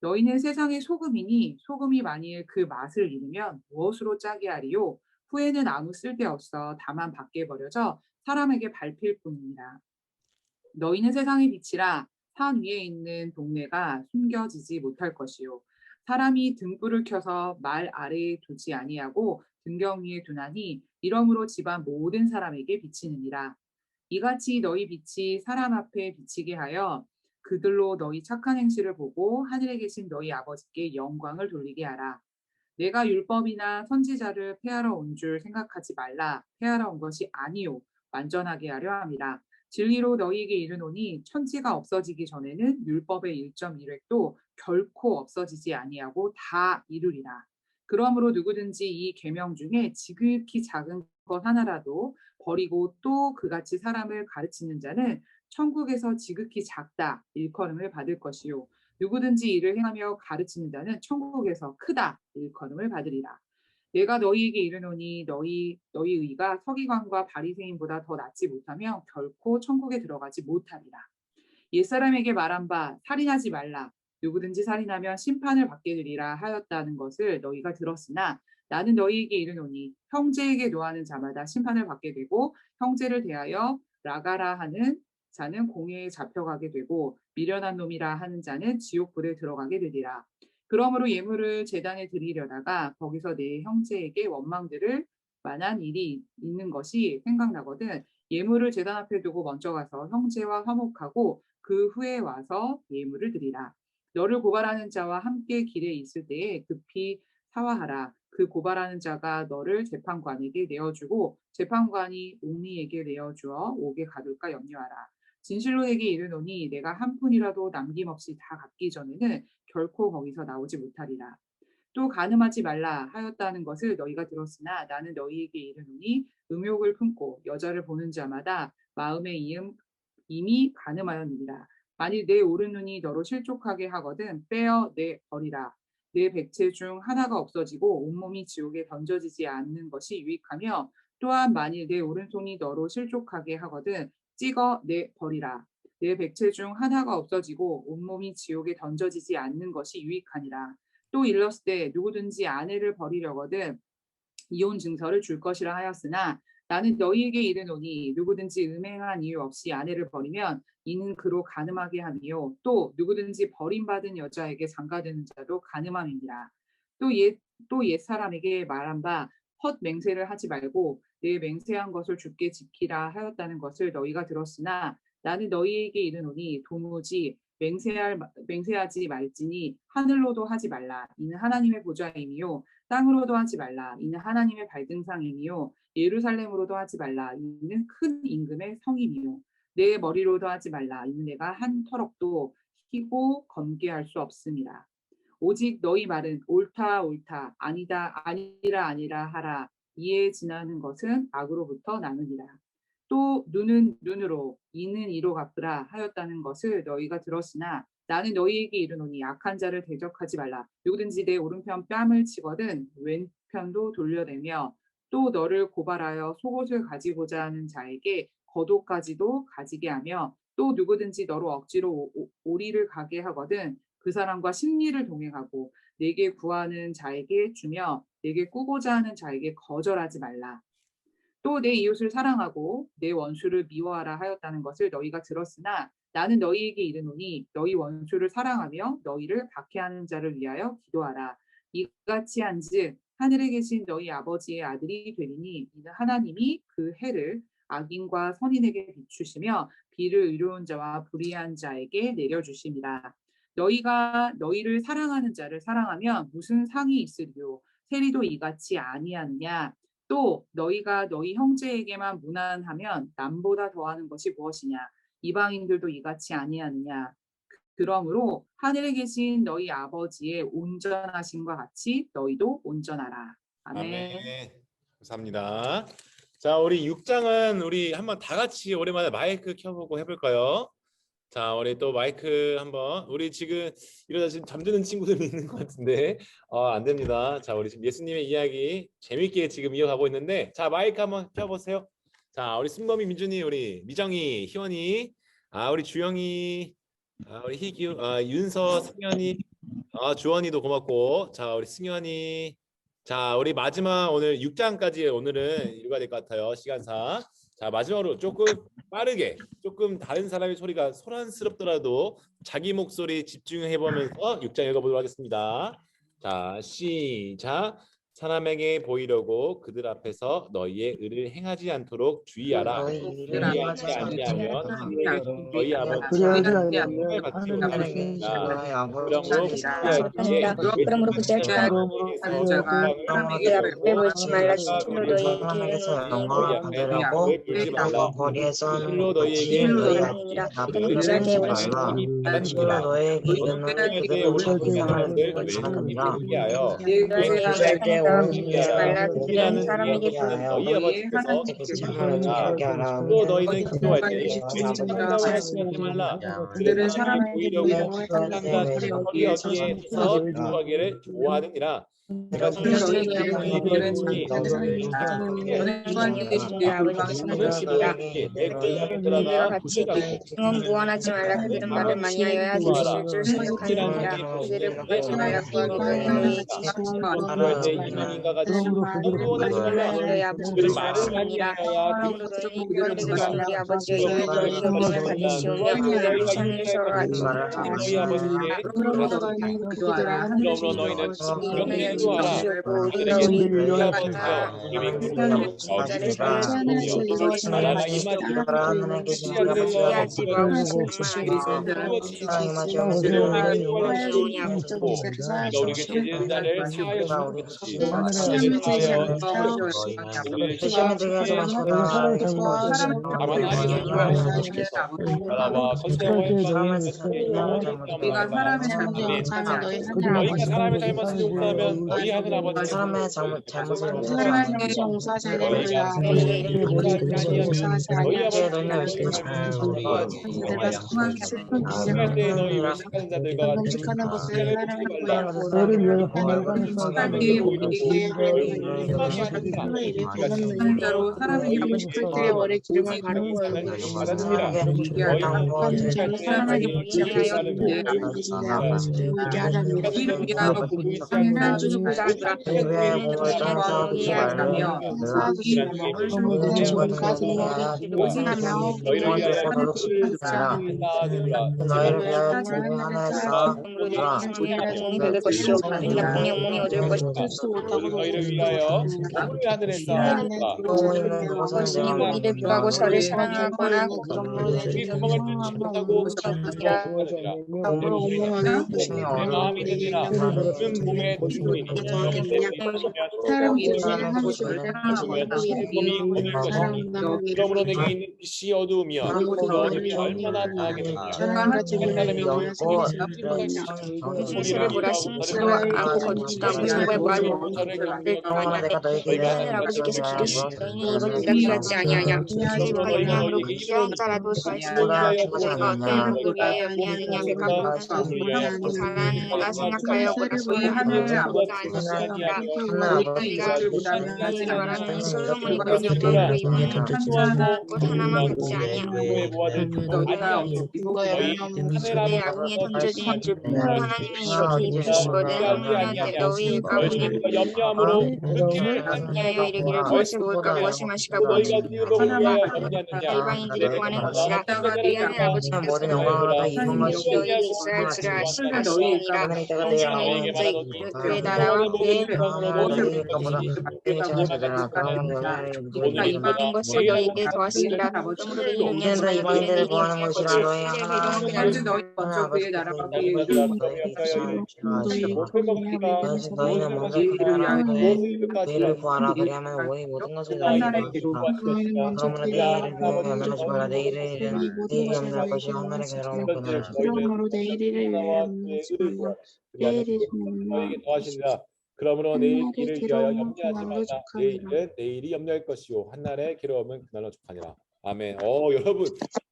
너희는 세상의 소금이니 소금이 만일 그 맛을 잃으면 무엇으로 짜게 하리요? 후에는 아무 쓸데없어 다만 밖에 버려져 사람에게 밟힐 뿐이니라. 너희는 세상의 빛이라. 산 위에 있는 동네가 숨겨지지 못할 것이요. 사람이 등불을 켜서 말 아래에 두지 아니하고 등경 위에 두나니 이러므로 집안 모든 사람에게 비치느니라. 이같이 너희 빛이 사람 앞에 비치게 하여 그들로 너희 착한 행실을 보고 하늘에 계신 너희 아버지께 영광을 돌리게 하라. 내가 율법이나 선지자를 폐하러 온 줄 생각하지 말라. 폐하러 온 것이 아니요 완전하게 하려 함이라. 진리로 너희에게 이르노니 천지가 없어지기 전에는 율법의 1.1획도 결코 없어지지 아니하고 다 이루리라. 그러므로 누구든지 이 계명 중에 지극히 작은 것 하나라도 버리고 또 그같이 사람을 가르치는 자는 천국에서 지극히 작다 일컬음을 받을 것이요. 누구든지 이를 행하며 가르치는 자는 천국에서 크다 일컬음을 받으리라. 내가 너희에게 이르노니 너희 의가 서기관과 바리새인보다 더 낫지 못하며 결코 천국에 들어가지 못하리라. 옛사람에게 말한 바 살인하지 말라. 누구든지 살인하면 심판을 받게 되리라 하였다는 것을 너희가 들었으나 나는 너희에게 이르노니 형제에게 노하는 자마다 심판을 받게 되고 형제를 대하여 라가라 하는 자는 공회에 잡혀가게 되고 미련한 놈이라 하는 자는 지옥불에 들어가게 되리라. 그러므로 예물을 제단에 드리려다가 거기서 내 형제에게 원망들을 만한 일이 있는 것이 생각나거든 예물을 제단 앞에 두고 먼저 가서 형제와 화목하고 그 후에 와서 예물을 드리라. 너를 고발하는 자와 함께 길에 있을 때에 급히 사화하라. 그 고발하는 자가 너를 재판관에게 내어주고 재판관이 옥리에게 내어주어 옥에 가둘까 염려하라. 진실로 내게 이르노니 내가 한 푼이라도 남김없이 다 갚기 전에는 결코 거기서 나오지 못하리라. 또 간음하지 말라 하였다는 것을 너희가 들었으나 나는 너희에게 이르노니 음욕을 품고 여자를 보는 자마다 마음에 이미 간음하였느니라. 만일 내 오른눈이 너로 실족하게 하거든 빼어 내 버리라. 내 백체 중 하나가 없어지고 온몸이 지옥에 던져지지 않는 것이 유익하며 또한 만일 내 오른손이 너로 실족하게 하거든 찍어 내 버리라. 내 백체 중 하나가 없어지고 온몸이 지옥에 던져지지 않는 것이 유익하니라. 또 일렀을 때 누구든지 아내를 버리려거든 이혼 증서를 줄 것이라 하였으나 나는 너희에게 이르노니 누구든지 음행한 이유 없이 아내를 버리면 이는 그로 간음하게 함이요 또 누구든지 버림받은 여자에게 장가드는 자도 간음함이니라. 또 옛사람에게 말한 바 헛 맹세를 하지 말고 내 맹세한 것을 주께 지키라 하였다는 것을 너희가 들었으나 나는 너희에게 이르노니 도무지 맹세하지 말지니 하늘로도 하지 말라. 이는 하나님의 보좌임이요 땅으로도 하지 말라. 이는 하나님의 발등상임이요 예루살렘으로도 하지 말라. 이는 큰 임금의 성임이요 내 머리로도 하지 말라. 이는 내가 한 터럭도 희고 검게할 수 없음이라. 오직 너희 말은 옳다 옳다 아니다 아니라 아니라 하라. 이에 지나는 것은 악으로부터 나느니라. 또 눈은 눈으로 이는 이로 갚으라 하였다는 것을 너희가 들었으나 나는 너희에게 이르노니 악한 자를 대적하지 말라. 누구든지 내 오른편 뺨을 치거든 왼편도 돌려내며 또 너를 고발하여 속옷을 가지고자 하는 자에게 겉옷까지도 가지게 하며 또 누구든지 너로 억지로 오리를 가게 하거든 그 사람과 심리를 동행하고 내게 구하는 자에게 주며 내게 꾸고자 하는 자에게 거절하지 말라. 또 내 이웃을 사랑하고 내 원수를 미워하라 하였다는 것을 너희가 들었으나 나는 너희에게 이르노니 너희 원수를 사랑하며 너희를 박해하는 자를 위하여 기도하라. 이같이 한즉 하늘에 계신 너희 아버지의 아들이 되리니 이는 하나님이 그 해를 악인과 선인에게 비추시며 비를 의로운 자와 불의한 자에게 내려주심이라. 너희가 너희를 사랑하는 자를 사랑하면 무슨 상이 있으리요 세리도 이같이 아니하느냐. 또 너희가 너희 형제에게만 무난하면 남보다 더하는 것이 무엇이냐. 이방인들도 이같이 아니하느냐. 그러므로 하늘에 계신 너희 아버지의 온전하심과 같이 너희도 온전하라. 아멘. 아멘. 감사합니다. 자, 우리 6장은 우리 한번 다 같이 오랜만에 마이크 켜보고 해볼까요? 자, 우리 또 마이크 한번. 우리 지금 이러다 지금 잠드는 친구들이 있는 것 같은데 안 됩니다. 자, 우리 지금 예수님의 이야기 재밌게 지금 이어가고 있는데 자, 마이크 한번 켜보세요. 자, 우리 순범이, 민준이, 우리 미정이, 희원이, 우리 주영이, 우리 희규, 윤서, 승현이, 주원이도 고맙고, 자, 우리 승현이, 자, 우리 마지막 오늘 6장까지 오늘은 읽어야 될 것 같아요, 시간상. 자, 마지막으로 조금 빠르게, 조금 다른 사람의 소리가 소란스럽더라도 자기 목소리 집중해 보면서 6장 읽어보도록 하겠습니다. 자, 시작. 사람에게 보이려고 그들 앞에서 너희의 의를 행하지 않도록 주의하라. 그리하지 아니하면 너희 아버지 하나님을 받지 못하는 것이다. 그러므로 그때부터 내 앞에 물지 말라. 진실로 너희에게 영광을 받으려고 또 거리에선 너희에게 아니니라. 이는 그들에게 원수가 진실로 너희에게 이르는 자기 사람을 받느니라. 절대 오해하지 말라. 그들은 사람에게 너희 아버지께서 또 너희는 기도할 때 생각을 하지 말라. 그들은 사람에게 보이려고 항상 어디에서 기도하기를 좋아하느니라. 내가 아버지께서는 그러시리라. 같이 무언하지 말라. 그들은 말을 많이 하여야 들으실 줄 생각하느니라. 그들을 구하지 말라. 구하기 전에 너희의 너희 아버지께서 하시니라. 그러므로 너희는 구하는 것이 우리 아버지여 이는 너희가 우리를 받으시오며 그들을 찬을 서로 하지 말라. 그러므로 너희는 너희가 사람의 잘못을 용서하면 너희 하늘 아버지 사람의 잘못을 용서하지 않으리라. 너희의 너희 아버지 때 너희 외식하는 자들과 공직하는 것을 너를 위하여 자로 사람에게 아버지들 때에 월의 기름을 바르고 사람에게 너희를 위하여 종이 하나에서 될 것이요 공의 몸이 얻을 것이요 너희를 위하여 하늘에서 것이니 고기를 구하고 저를 사랑하거나 우리 구멍을 뚫지 못하고 내 마음이 드니라 큰 몸의 충분이니 사람이 일을 하고 싶을 때 몸이 오늘 것이니 그러므로 내게 있는 빛이 어두우며 그 어둠이 얼마나 더하겠느냐 사람이 진실을 보라 심치로 않고 거짓지도 않고 정말 말을 하늘 아버지께서 기르시니 너희는 이번 네가 피하지 아니하냐 영향으로 피하자라도 살지니라 내가 어떤 일을 위하여 아니하느냐 내가 잘하는가 생각하여 너희 하늘을 아버지 아니시니라 너희가 너희가 말하는 솔로몬이 너희로 이번에 던져주고 꽃 하나만 걷지 아니하고 내 아궁이에 던져진 줄 하나님이 이렇게 이루시거든 하나님한테 너희가 염려함으로 하여 이르기를 무엇을 먹을까 무엇을 마실까 무엇을 이방인들이 구하는 것이라 너희 하늘 아버지께서 모든 영광으로 다 이룬 것이 너희에게 있어야 할지라 하시니라 당신은 먼저 그의 나라와 그의 이방인 것을 너희에게 더하시리라 그러므로 이는 다 이방인들을 구하는 것이라 너희 먼저 너희 먼저 그의 나라와 그의 너희는 먼저 그의 나라와 그의 일을 구하라 그리하면 우리 모든 것을 너희에게 더하시리라 그러므로 내 일을 염려하지 말라 내 일을 염려할 것이 하늘의 괴로움을 그늘하시리라 그러므로 내일을 너에게 더하시리라. 그러므로 내일 일을 위하여 염려하지 말라. 내일은 내일이 염려할 것이요 한날의 괴로움은 그날로 족하니라. 아멘. 여러분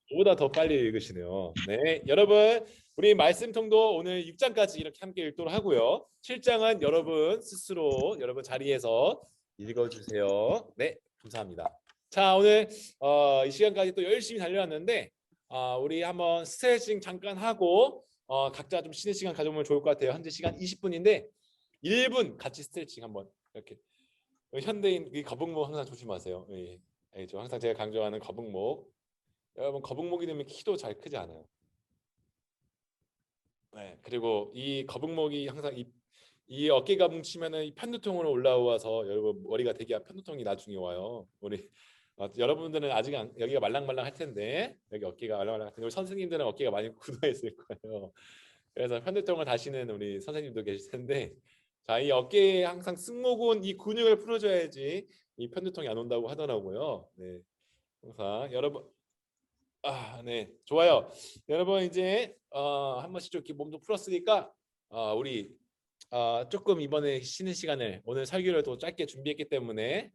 저보다 더 빨리 읽으시네요. 네, 여러분 우리 말씀통도 오늘 6장까지 이렇게 함께 읽도록 하고요. 7장은 여러분 스스로 여러분 자리에서 읽어주세요. 네, 감사합니다. 자, 오늘 이 시간까지 또 열심히 달려왔는데 우리 한번 스트레칭 잠깐 하고 각자 좀 쉬는 시간 가져보면 좋을 것 같아요. 현재 시간 20분인데 1분 같이 스트레칭 한번 이렇게. 현대인 거북목 항상 조심하세요. 예. 알죠? 항상 제가 강조하는 거북목. 여러분 거북목이 되면 키도 잘 크지 않아요. 네, 그리고 이 거북목이 항상 이 어깨가 뭉치면은 이 편두통으로 올라와서 여러분 머리가 되게 편두통이 나중에 와요. 우리 여러분들은 아직 여기가 말랑말랑 할 텐데 여기 어깨가 말랑말랑 할 텐데 우리 선생님들은 어깨가 많이 굳어 있을 거예요. 그래서 편두통을 다시는 우리 선생님도 계실 텐데 자, 이 어깨에 항상 승모근 이 근육을 풀어줘야지 이 편두통이 안 온다고 하더라고요. 네, 항상 여러분 네, 좋아요. 여러분 이제 한 번씩 좀 이렇게 몸도 풀었으니까 우리 조금 이번에 쉬는 시간을 오늘 설교를 또 짧게 준비했기 때문에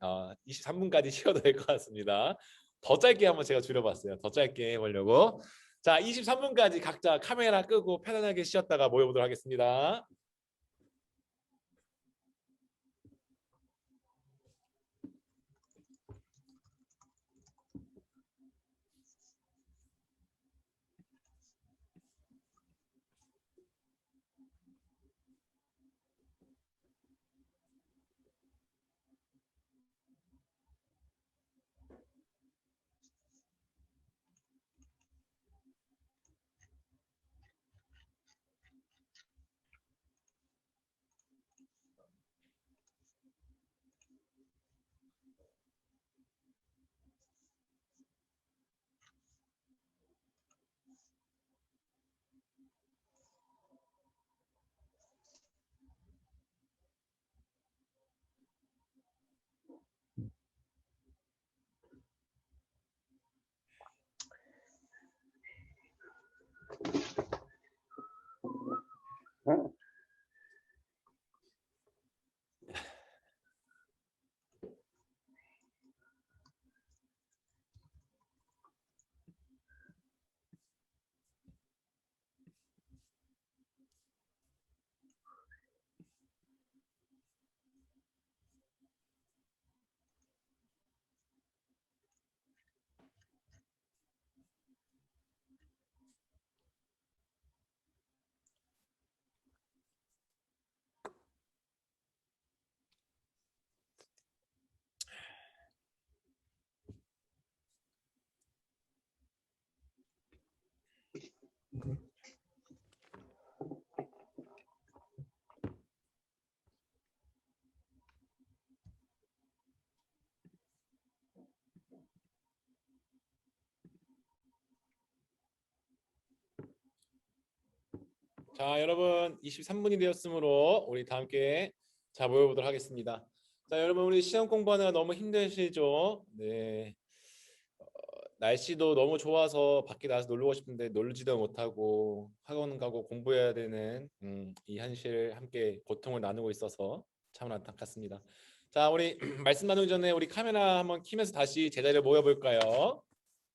23분까지 쉬어도 될 것 같습니다. 더 짧게 한번 제가 줄여봤어요. 더 짧게 해보려고. 자, 23분까지 각자 카메라 끄고 편안하게 쉬었다가 모여보도록 하겠습니다. 자, 여러분 23분이 되었으므로 우리 다 함께 자 모여보도록 하겠습니다. 자, 여러분 우리 시험 공부하느라 너무 힘드시죠? 네. 날씨도 너무 좋아서 밖에 나가서 놀고 싶은데 놀지도 못하고 학원 가고 공부해야 되는 이 현실 함께 고통을 나누고 있어서 참 안타깝습니다. 자, 우리 말씀 나누기 전에 우리 카메라 한번 켜면서 다시 제자리에 모여볼까요?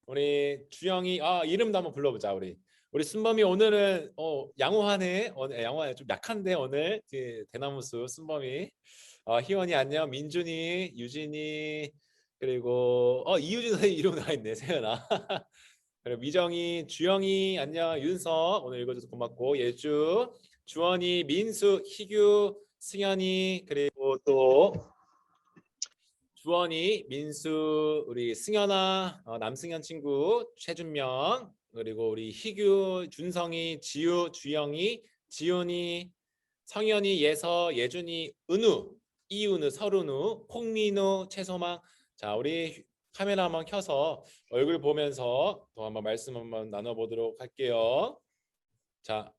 우리 주영이 이름도 한번 불러보자. 우리 순범이 오늘은 양호하네. 양호하네. 좀 약한데 오늘 대나무숲 순범이. 희원이 안녕. 민준이, 유진이 그리고 이유진 선생님 이름 나와 있네. 세연아. 그리고 미정이, 주영이 안녕. 윤서 오늘 읽어줘서 고맙고 예주, 주원이, 민수, 희규, 승현이 그리고 또 주원이, 민수, 우리 승현아, 남승현 친구, 최준명, 그리고 우리 희규, 준성이, 지우, 주영이, 지훈이, 성현이, 예서, 예준이, 은우, 이은우, 설은우, 홍민우, 최소망. 자, 우리 카메라 한번 켜서 얼굴 보면서 또 한번 말씀 한번 나눠보도록 할게요. 자,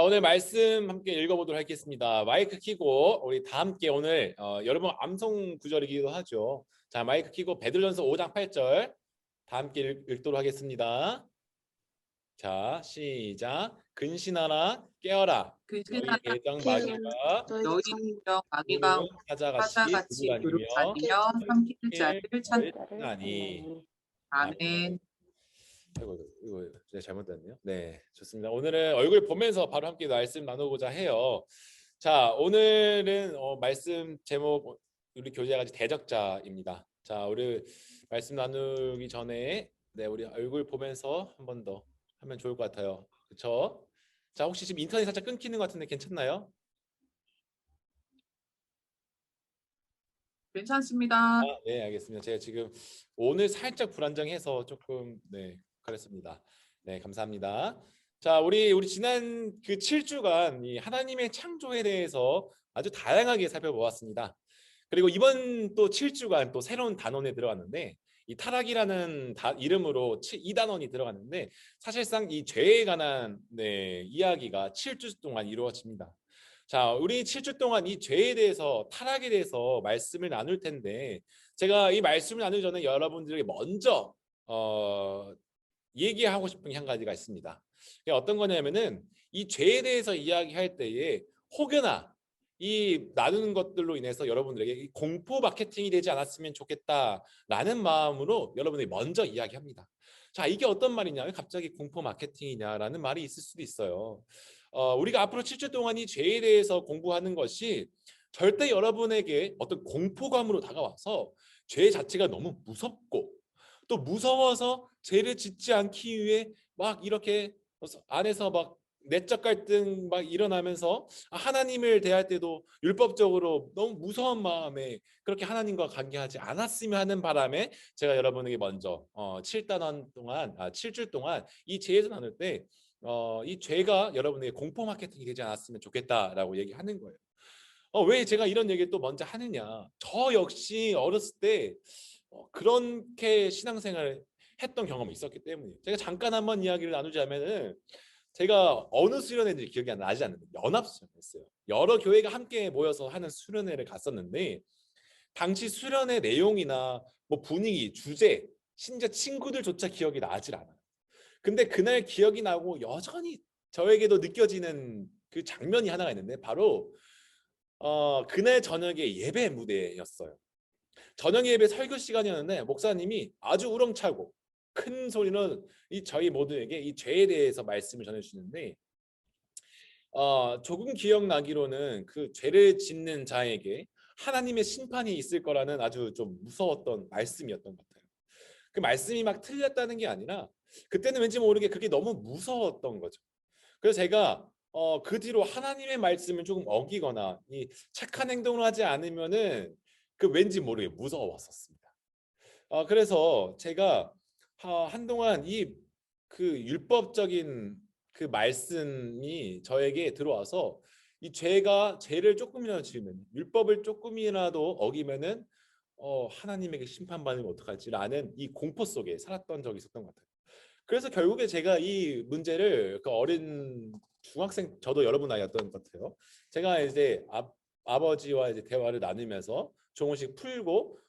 오늘 말씀 함께 읽어보도록 하겠습니다. 마이크 켜고 우리 다 함께 오늘 여러분 암송 구절이기도 하죠. 자, 마이크 켜고 베드로전서 5장 8절 다 함께 읽도록 하겠습니다. 자, 시작. 근신하라 깨어라. 근신하라 너희 대장 마귀가 너희 정 마귀가 사자같이 다니며 삼킬 자를 찾나니. 아멘. 이거 제가 잘못됐네요. 네, 좋습니다. 오늘은 얼굴 보면서 바로 함께 말씀 나누고자 해요. 자, 오늘은 말씀 제목 우리 교재가 대적자입니다. 자, 우리 말씀 나누기 전에 우리 얼굴 보면서 한 번 더 하면 좋을 것 같아요. 그렇죠? 자, 혹시 지금 인터넷 살짝 끊기는 것 같은데 괜찮나요? 괜찮습니다. 네, 알겠습니다. 제가 지금 오늘 살짝 불안정해서 조금 그랬습니다. 네, 감사합니다. 자, 우리 지난 그 7주간 이 하나님의 창조에 대해서 아주 다양하게 살펴보았습니다. 그리고 이번 또 7주간 또 새로운 단원에 들어갔는데 이 타락이라는 이름으로 이 단원이 들어갔는데 사실상 이 죄에 관한 이야기가 7주 동안 이루어집니다. 자, 우리 7주 동안 이 죄에 대해서 타락에 대해서 말씀을 나눌 텐데 제가 이 말씀을 나누기 전에 여러분들에게 먼저 얘기하고 싶은 게 한 가지가 있습니다. 그게 어떤 거냐면은 이 죄에 대해서 이야기할 때에 혹여나 이 나누는 것들로 인해서 여러분들에게 공포 마케팅이 되지 않았으면 좋겠다라는 마음으로 여러분들이 먼저 이야기합니다. 자, 이게 어떤 말이냐? 왜 갑자기 공포 마케팅이냐라는 말이 있을 수도 있어요. 우리가 앞으로 7주 동안 이 죄에 대해서 공부하는 것이 절대 여러분에게 어떤 공포감으로 다가와서 죄 자체가 너무 무섭고 또 무서워서 죄를 짓지 않기 위해 막 이렇게 안에서 막 내적 갈등 막 일어나면서 하나님을 대할 때도 율법적으로 너무 무서운 마음에 그렇게 하나님과 관계하지 않았으면 하는 바람에 제가 여러분에게 먼저 7주 동안 이 죄에서 나눌 때 이 죄가 여러분에게 공포 마케팅이 되지 않았으면 좋겠다라고 얘기하는 거예요. 왜 제가 이런 얘기를 또 먼저 하느냐? 저 역시 어렸을 때 그렇게 신앙생활을 했던 경험이 있었기 때문에 제가 잠깐 한번 이야기를 나누자면은 제가 어느 수련회인지 기억이 나지 않는데 연합수련회였어요. 여러 교회가 함께 모여서 하는 수련회를 갔었는데 당시 수련회 내용이나 뭐 분위기, 주제, 심지어 친구들조차 기억이 나질 않아요. 근데 그날 기억이 나고 여전히 저에게도 느껴지는 그 장면이 하나가 있는데 바로 그날 저녁에 예배 무대였어요. 저녁 예배 설교 시간이었는데 목사님이 아주 우렁차고 큰 소리로 저희 모두에게 이 죄에 대해서 말씀을 전해주시는데 조금 기억나기로는 그 죄를 짓는 자에게 하나님의 심판이 있을 거라는 아주 좀 무서웠던 말씀이었던 것 같아요. 그 말씀이 막 틀렸다는 게 아니라 그때는 왠지 모르게 그게 너무 무서웠던 거죠. 그래서 제가 그 뒤로 하나님의 말씀을 조금 어기거나 이 착한 행동을 하지 않으면은 그 왠지 모르게 무서웠었습니다. 그래서 제가 한동안 그 율법적인 그 말씀이 저에게 들어와서 이 죄를 조금이라도 지으면 율법을 조금이라도 어기면은 하나님에게 심판받으면 어떡할지라는 이 공포 속에 살았던 적이 있었던 것 같아요. 그래서 결국에 제가 이 문제를 그 어린 중학생 저도 여러분 나이였던 것 같아요. 제가 이제 아버지와 이제 대화를 나누면서 조금씩 풀고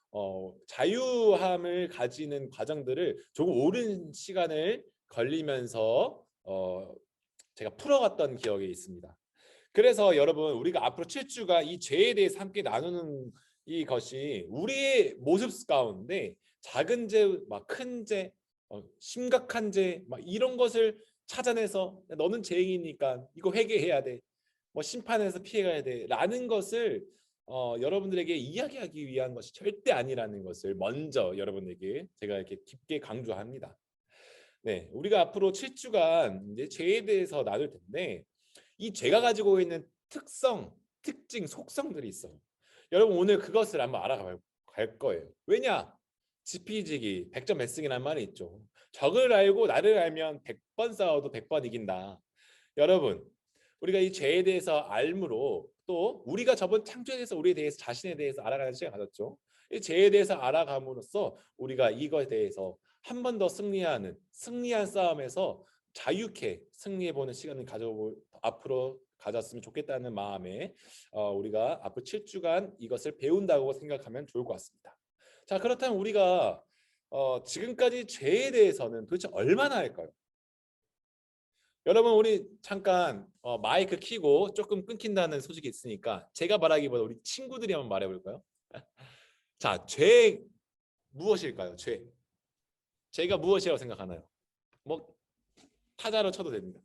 자유함을 가지는 과정들을 조금 오랜 시간을 걸리면서 제가 풀어갔던 기억이 있습니다. 그래서 여러분 우리가 앞으로 7주가 이 죄에 대해서 함께 나누는 이것이 우리의 모습 가운데 작은 죄, 막 큰 죄, 심각한 죄, 막 이런 것을 찾아내서 너는 죄인이니까 이거 회개해야 돼, 뭐 심판에서 피해가야 돼라는 것을 여러분들에게 이야기하기 위한 것이 절대 아니라는 것을 먼저 여러분에게 제가 이렇게 깊게 강조합니다. 네, 우리가 앞으로 7주간 이제 죄에 대해서 나눌 텐데 이 죄가 가지고 있는 특성, 특징, 속성들이 있어요. 여러분 오늘 그것을 한번 알아갈 거예요. 왜냐? 지피지기 100점 배승이라는 말이 있죠. 적을 알고 나를 알면 100번 싸워도 100번 이긴다. 여러분 우리가 이 죄에 대해서 알므로 또 우리가 저번 창조에 대해서 우리에 대해서 자신에 대해서 알아가는 시간 가졌죠. 이 죄에 대해서 알아감으로써 우리가 이것에 대해서 한 번 더 승리한 싸움에서 자유케 승리해보는 시간을 앞으로 가졌으면 좋겠다는 마음에 우리가 앞으로 7주간 이것을 배운다고 생각하면 좋을 것 같습니다. 자, 그렇다면 우리가 지금까지 죄에 대해서는 도대체 얼마나 할까요? 여러분 우리 잠깐 마이크 켜고 조금 끊긴다는 소식이 있으니까 제가 말하기보다 우리 친구들이 한번 말해볼까요? 자, 죄 무엇일까요? 죄가 무엇이라고 생각하나요? 뭐 타자로 쳐도 됩니다.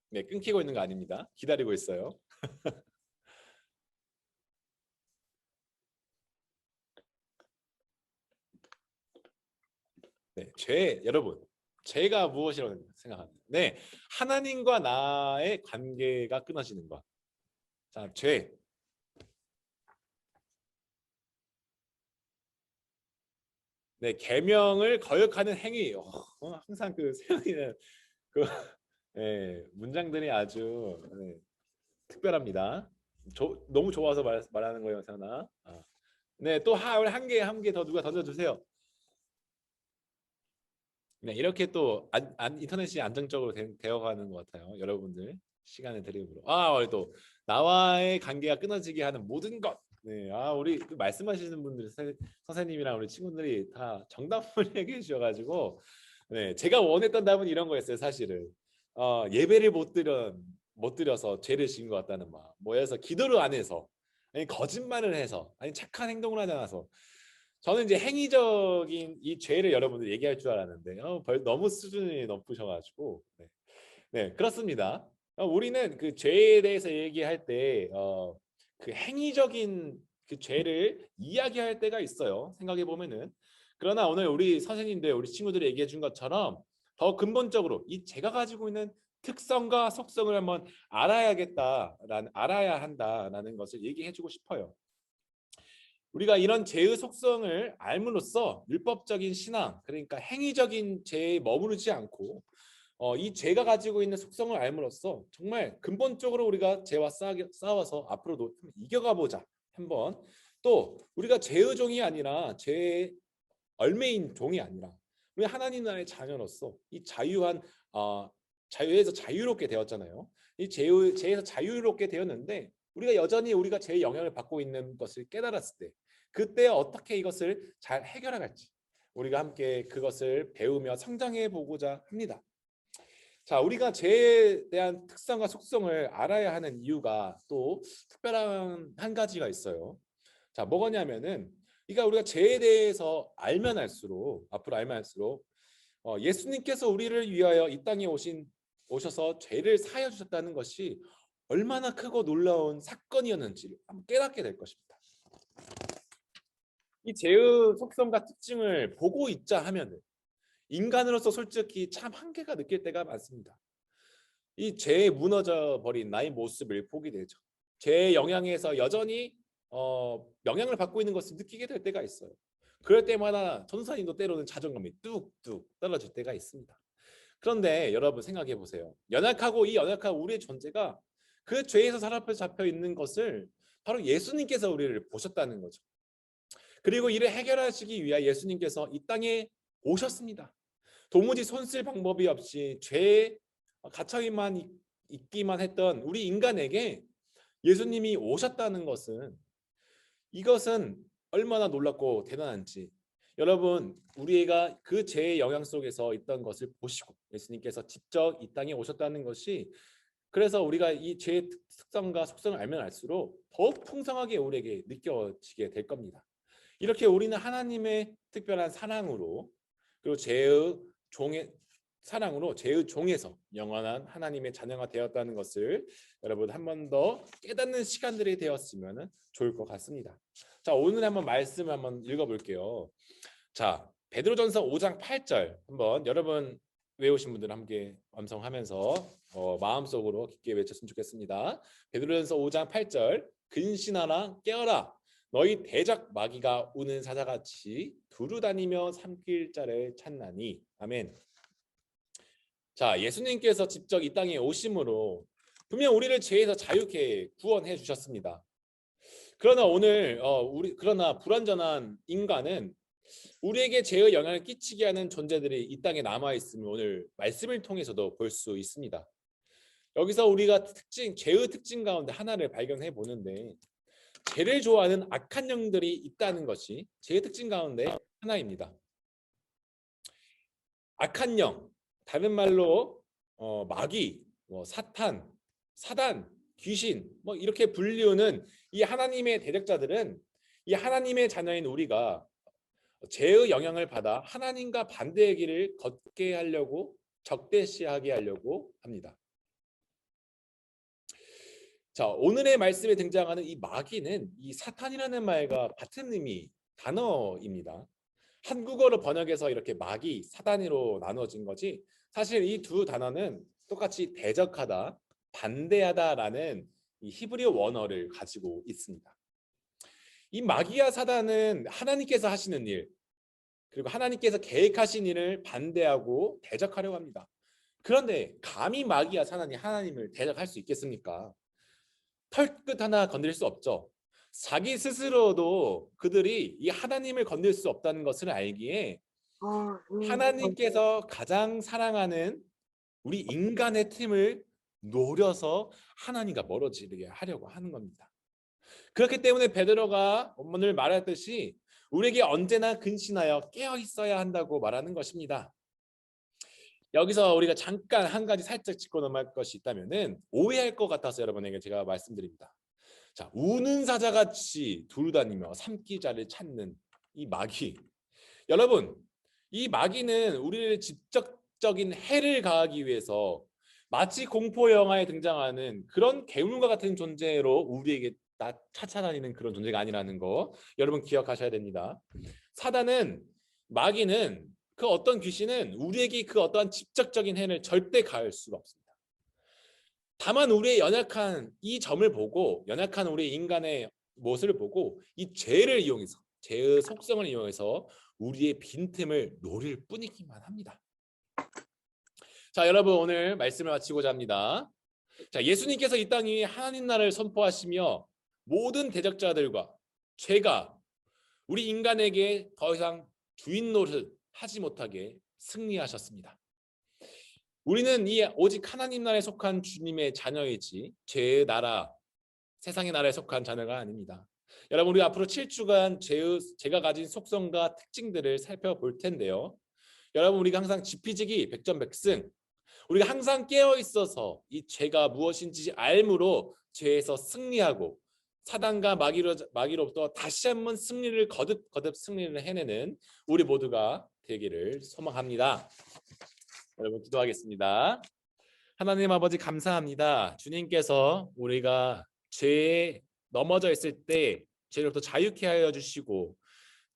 네, 끊기고 있는 거 아닙니다. 기다리고 있어요. 네, 여러분 죄가 무엇이라고 생각합니다. 네, 하나님과 나의 관계가 끊어지는 것. 자, 죄. 네, 계명을 거역하는 행위. 항상 그 세영이는 그 문장들이 아주 특별합니다. 너무 좋아서 말하는 거예요, 세영아. 네, 또 한 개 더 누가 던져주세요. 네, 이렇게 또 인터넷이 안정적으로 되어가는 것 같아요. 여러분들 시간을 드리므로. 우리 또 나와의 관계가 끊어지게 하는 모든 것. 네, 우리 그 말씀하시는 분들 선생님이랑 우리 친구들이 다 정답을 얘기해 주셔가지고, 네, 제가 원했던 답은 이런 거였어요, 사실은. 예배를 못 드려서 죄를 지은 것 같다는 말. 뭐해서 기도를 안 해서, 아니 거짓말을 해서, 아니 착한 행동을 하지 않아서. 저는 이제 행위적인 이 죄를 여러분들 얘기할 줄 알았는데 너무 수준이 높으셔가지고 네, 그렇습니다. 우리는 그 죄에 대해서 얘기할 때 그 행위적인 그 죄를 이야기할 때가 있어요. 생각해 보면은. 그러나 오늘 우리 선생님들, 우리 친구들이 얘기해 준 것처럼 더 근본적으로 이 죄가 가지고 있는 특성과 속성을 한번 알아야 한다라는 것을 얘기해 주고 싶어요. 우리가 이런 죄의 속성을 알므로써 율법적인 신앙, 그러니까 행위적인 죄에 머무르지 않고 이 죄가 가지고 있는 속성을 알므로써 정말 근본적으로 우리가 죄와 싸워서 앞으로도 이겨가 보자. 한번 또 우리가 죄의 종이 아니라 죄의 얼매인 종이 아니라 우리 하나님 나라의 자녀로서 이 자유에서 자유롭게 되었잖아요. 이 죄에서 자유롭게 되었는데 우리가 여전히 우리가 죄의 영향을 받고 있는 것을 깨달았을 때 그때 어떻게 이것을 잘 해결할지 우리가 함께 그것을 배우며 성장해 보고자 합니다. 자, 우리가 죄에 대한 특성과 속성을 알아야 하는 이유가 또 특별한 한 가지가 있어요. 자, 뭐냐면은 그러니까 우리가 죄에 대해서 알면 알수록 앞으로 알면 알수록 예수님께서 우리를 위하여 이 땅에 오셔서 죄를 사하여 주셨다는 것이 얼마나 크고 놀라운 사건이었는지를 한번 깨닫게 될 것입니다. 이 죄의 속성과 특징을 보고 있자 하면은 인간으로서 솔직히 참 한계가 느낄 때가 많습니다. 이 죄에 무너져 버린 나의 모습을 보게 되죠. 죄의 영향에서 여전히 영향을 받고 있는 것을 느끼게 될 때가 있어요. 그럴 때마다 전도사님도 때로는 자존감이 뚝뚝 떨어질 때가 있습니다. 그런데 여러분 생각해 보세요. 연약한 우리의 존재가 그 죄에서 사로잡혀 있는 것을 바로 예수님께서 우리를 보셨다는 거죠. 그리고 이를 해결하시기 위해 예수님께서 이 땅에 오셨습니다. 도무지 손쓸 방법이 없이 죄에 갇혀만 있기만 했던 우리 인간에게 예수님이 오셨다는 것은 이것은 얼마나 놀랍고 대단한지 여러분 우리가 그 죄의 영향 속에서 있던 것을 보시고 예수님께서 직접 이 땅에 오셨다는 것이 그래서 우리가 이 죄의 특성과 속성을 알면 알수록 더욱 풍성하게 우리에게 느껴지게 될 겁니다. 이렇게 우리는 하나님의 특별한 사랑으로 그리고 죄의 종에서 영원한 하나님의 자녀가 되었다는 것을 여러분 한 번 더 깨닫는 시간들이 되었으면 좋을 것 같습니다. 자, 오늘 한번 말씀 한번 읽어볼게요. 자, 베드로전서 5장 8절 한번 여러분 외우신 분들 함께 암송하면서 마음속으로 깊게 외쳤으면 좋겠습니다. 베드로전서 5장 8절 근신하라 깨어라 너희 대적 마귀가 우는 사자같이 두루 다니며 삼킬 자를 찾나니 아멘. 자, 예수님께서 직접 이 땅에 오심으로 분명 우리를 죄에서 자유케 구원해 주셨습니다. 그러나 오늘 그러나 불완전한 인간은 우리에게 죄의 영향을 끼치게 하는 존재들이 이 땅에 남아 있음을 오늘 말씀을 통해서도 볼 수 있습니다. 여기서 우리가 죄의 특징 가운데 하나를 발견해 보는데 죄를 좋아하는 악한 영들이 있다는 것이 죄의 특징 가운데 하나입니다. 악한 영, 다른 말로 마귀, 사탄, 사단, 귀신 이렇게 불리우는 이 하나님의 대적자들은 이 하나님의 자녀인 우리가 죄의 영향을 받아 하나님과 반대의 길을 걷게 하려고 적대시하게 하려고 합니다. 자, 오늘의 말씀에 등장하는 이 마귀는 이 사탄이라는 말과 같은 의미 단어입니다. 한국어로 번역해서 이렇게 마귀, 사단으로 나누어진 거지 사실 이 두 단어는 똑같이 대적하다, 반대하다라는 이 히브리어 원어를 가지고 있습니다. 이 마귀와 사단은 하나님께서 하시는 일, 그리고 하나님께서 계획하신 일을 반대하고 대적하려고 합니다. 그런데 감히 마귀와 사단이 하나님을 대적할 수 있겠습니까? 털끝 하나 건드릴 수 없죠. 자기 스스로도 그들이 이 하나님을 건들 수 없다는 것을 알기에 하나님께서 가장 사랑하는 우리 인간의 틈을 노려서 하나님과 멀어지게 하려고 하는 겁니다. 그렇기 때문에 베드로가 오늘 말했듯이 우리에게 언제나 근신하여 깨어 있어야 한다고 말하는 것입니다. 여기서 우리가 잠깐 한 가지 살짝 짚고 넘어갈 것이 있다면은 오해할 것 같아서 여러분에게 제가 말씀드립니다. 자, 우는 사자같이 두루다니며 삼키자를 찾는 이 마귀. 여러분, 이 마귀는 우리를 직접적인 해를 가하기 위해서 마치 공포 영화에 등장하는 그런 괴물과 같은 존재로 우리에게 찾아다니는 그런 존재가 아니라는 거 여러분 기억하셔야 됩니다. 사단은, 마귀는, 그 어떤 귀신은 우리에게 그 어떠한 직접적인 해를 절대 가할 수가 없습니다. 다만 우리의 연약한 이 점을 보고, 연약한 우리 인간의 모습을 보고 이 죄를 이용해서, 죄의 속성을 이용해서 우리의 빈틈을 노릴 뿐이기만 합니다. 자, 여러분 오늘 말씀을 마치고자 합니다. 자, 예수님께서 이 땅 위에 하나님 나라를 선포하시며 모든 대적자들과 죄가 우리 인간에게 더 이상 주인 노릇 하지 못하게 승리하셨습니다. 우리는 이 오직 하나님 나라에 속한 주님의 자녀이지 죄의 나라, 세상의 나라에 속한 자녀가 아닙니다. 여러분, 우리 앞으로 7주간 죄가 가진 속성과 특징들을 살펴볼 텐데요. 여러분, 우리가 항상 지피지기 백전백승, 우리가 항상 깨어 있어서 이 죄가 무엇인지 알므로 죄에서 승리하고 사단과 마귀로부터 다시 한번 승리를 거듭 승리를 해내는 우리 모두가 되기를 소망합니다. 여러분 기도하겠습니다. 하나님 아버지 감사합니다. 주님께서 우리가 죄에 넘어져 있을 때 죄로부터 자유케 하여 주시고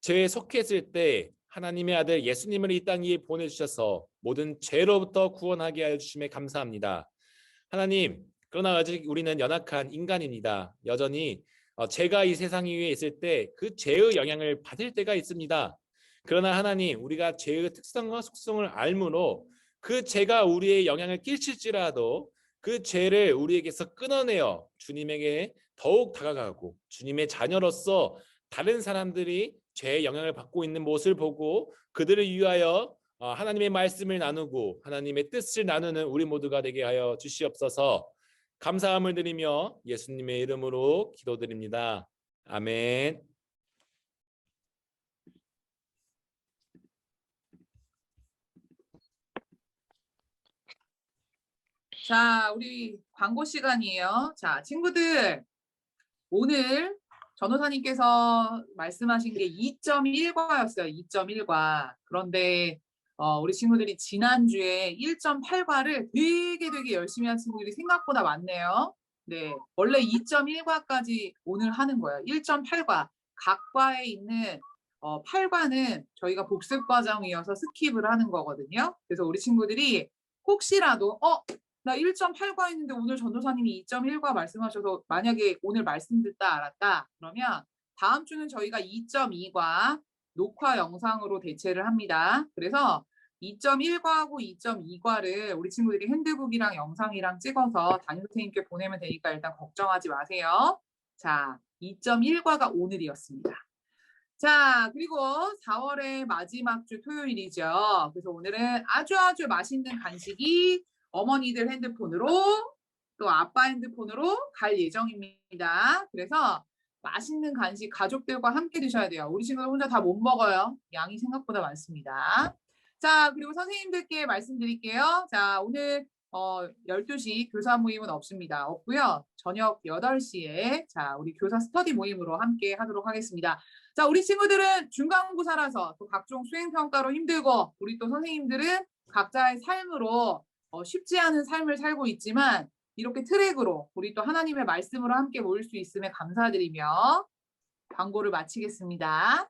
죄에 속했을 때 하나님의 아들 예수님을 이 땅 위에 보내주셔서 모든 죄로부터 구원하게 하여 주심에 감사합니다. 하나님, 그러나 아직 우리는 연약한 인간입니다. 여전히 죄가 이 세상 위에 있을 때 그 죄의 영향을 받을 때가 있습니다. 그러나 하나님, 우리가 죄의 특성과 속성을 알므로 그 죄가 우리의 영향을 끼칠지라도 그 죄를 우리에게서 끊어내어 주님에게 더욱 다가가고 주님의 자녀로서 다른 사람들이 죄의 영향을 받고 있는 모습을 보고 그들을 위하여 하나님의 말씀을 나누고 하나님의 뜻을 나누는 우리 모두가 되게 하여 주시옵소서. 감사함을 드리며 예수님의 이름으로 기도드립니다. 아멘. 자, 우리 광고 시간이에요. 자, 친구들, 오늘 전호사님께서 말씀하신 게 2.1과였어요. 2.1과. 그런데 우리 친구들이 지난주에 1.8과를 되게 열심히 한 친구들이 생각보다 많네요. 네, 원래 2.1과까지 오늘 하는 거예요. 1.8과. 각 과에 있는 8과는 저희가 복습 과정이어서 스킵을 하는 거거든요. 그래서 우리 친구들이 혹시라도 나 1.8과 있는데 오늘 전도사님이 2.1과 말씀하셔서 만약에 오늘 말씀 듣다 알았다 그러면 다음 주는 저희가 2.2과 녹화 영상으로 대체를 합니다. 그래서 2.1과하고 2.2과를 우리 친구들이 핸드북이랑 영상이랑 찍어서 담임선생님께 보내면 되니까 일단 걱정하지 마세요. 자, 2.1과가 오늘이었습니다. 자, 그리고 4월의 마지막 주 토요일이죠. 그래서 오늘은 아주 맛있는 간식이 어머니들 핸드폰으로 또 아빠 핸드폰으로 갈 예정입니다. 그래서 맛있는 간식 가족들과 함께 드셔야 돼요. 우리 친구들 혼자 다 못 먹어요. 양이 생각보다 많습니다. 자, 그리고 선생님들께 말씀드릴게요. 자, 오늘 12시 교사 모임은 없고요. 저녁 8시에 자, 우리 교사 스터디 모임으로 함께 하도록 하겠습니다. 자, 우리 친구들은 중간고사라서 또 각종 수행평가로 힘들고 우리 또 선생님들은 각자의 삶으로 쉽지 않은 삶을 살고 있지만 이렇게 트랙으로 우리 또 하나님의 말씀으로 함께 모일 수 있음에 감사드리며 광고를 마치겠습니다.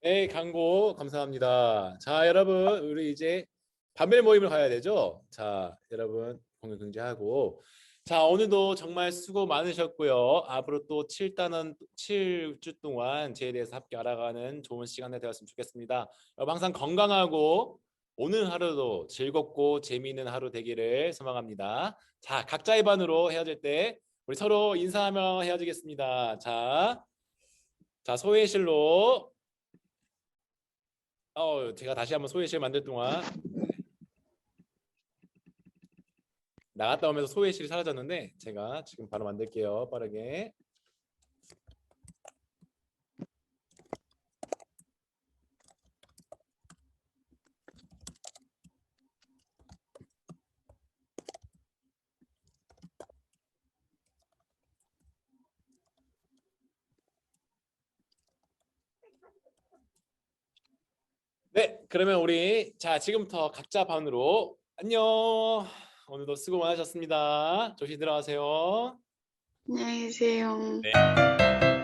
네, 광고 감사합니다. 자, 여러분, 우리 이제 반별 모임을 가야 되죠? 자, 여러분 공유 금지하고. 자, 오늘도 정말 수고 많으셨고요. 앞으로 또 7주 동안 저에 대해서 함께 알아가는 좋은 시간이 되었으면 좋겠습니다. 여러분 항상 건강하고 오늘 하루도 즐겁고 재미있는 하루 되기를 소망합니다. 자, 각자의 반으로 헤어질 때 우리 서로 인사하며 헤어지겠습니다. 자, 소회실로. 제가 다시 한번 소회실 만들 동안 나갔다 오면서 소회실이 사라졌는데 제가 지금 바로 만들게요. 빠르게. 네, 그러면 우리 지금부터 각자 반으로 안녕. 오늘도 수고 많으셨습니다. 조심히 들어가세요. 안녕히 계세요. 네.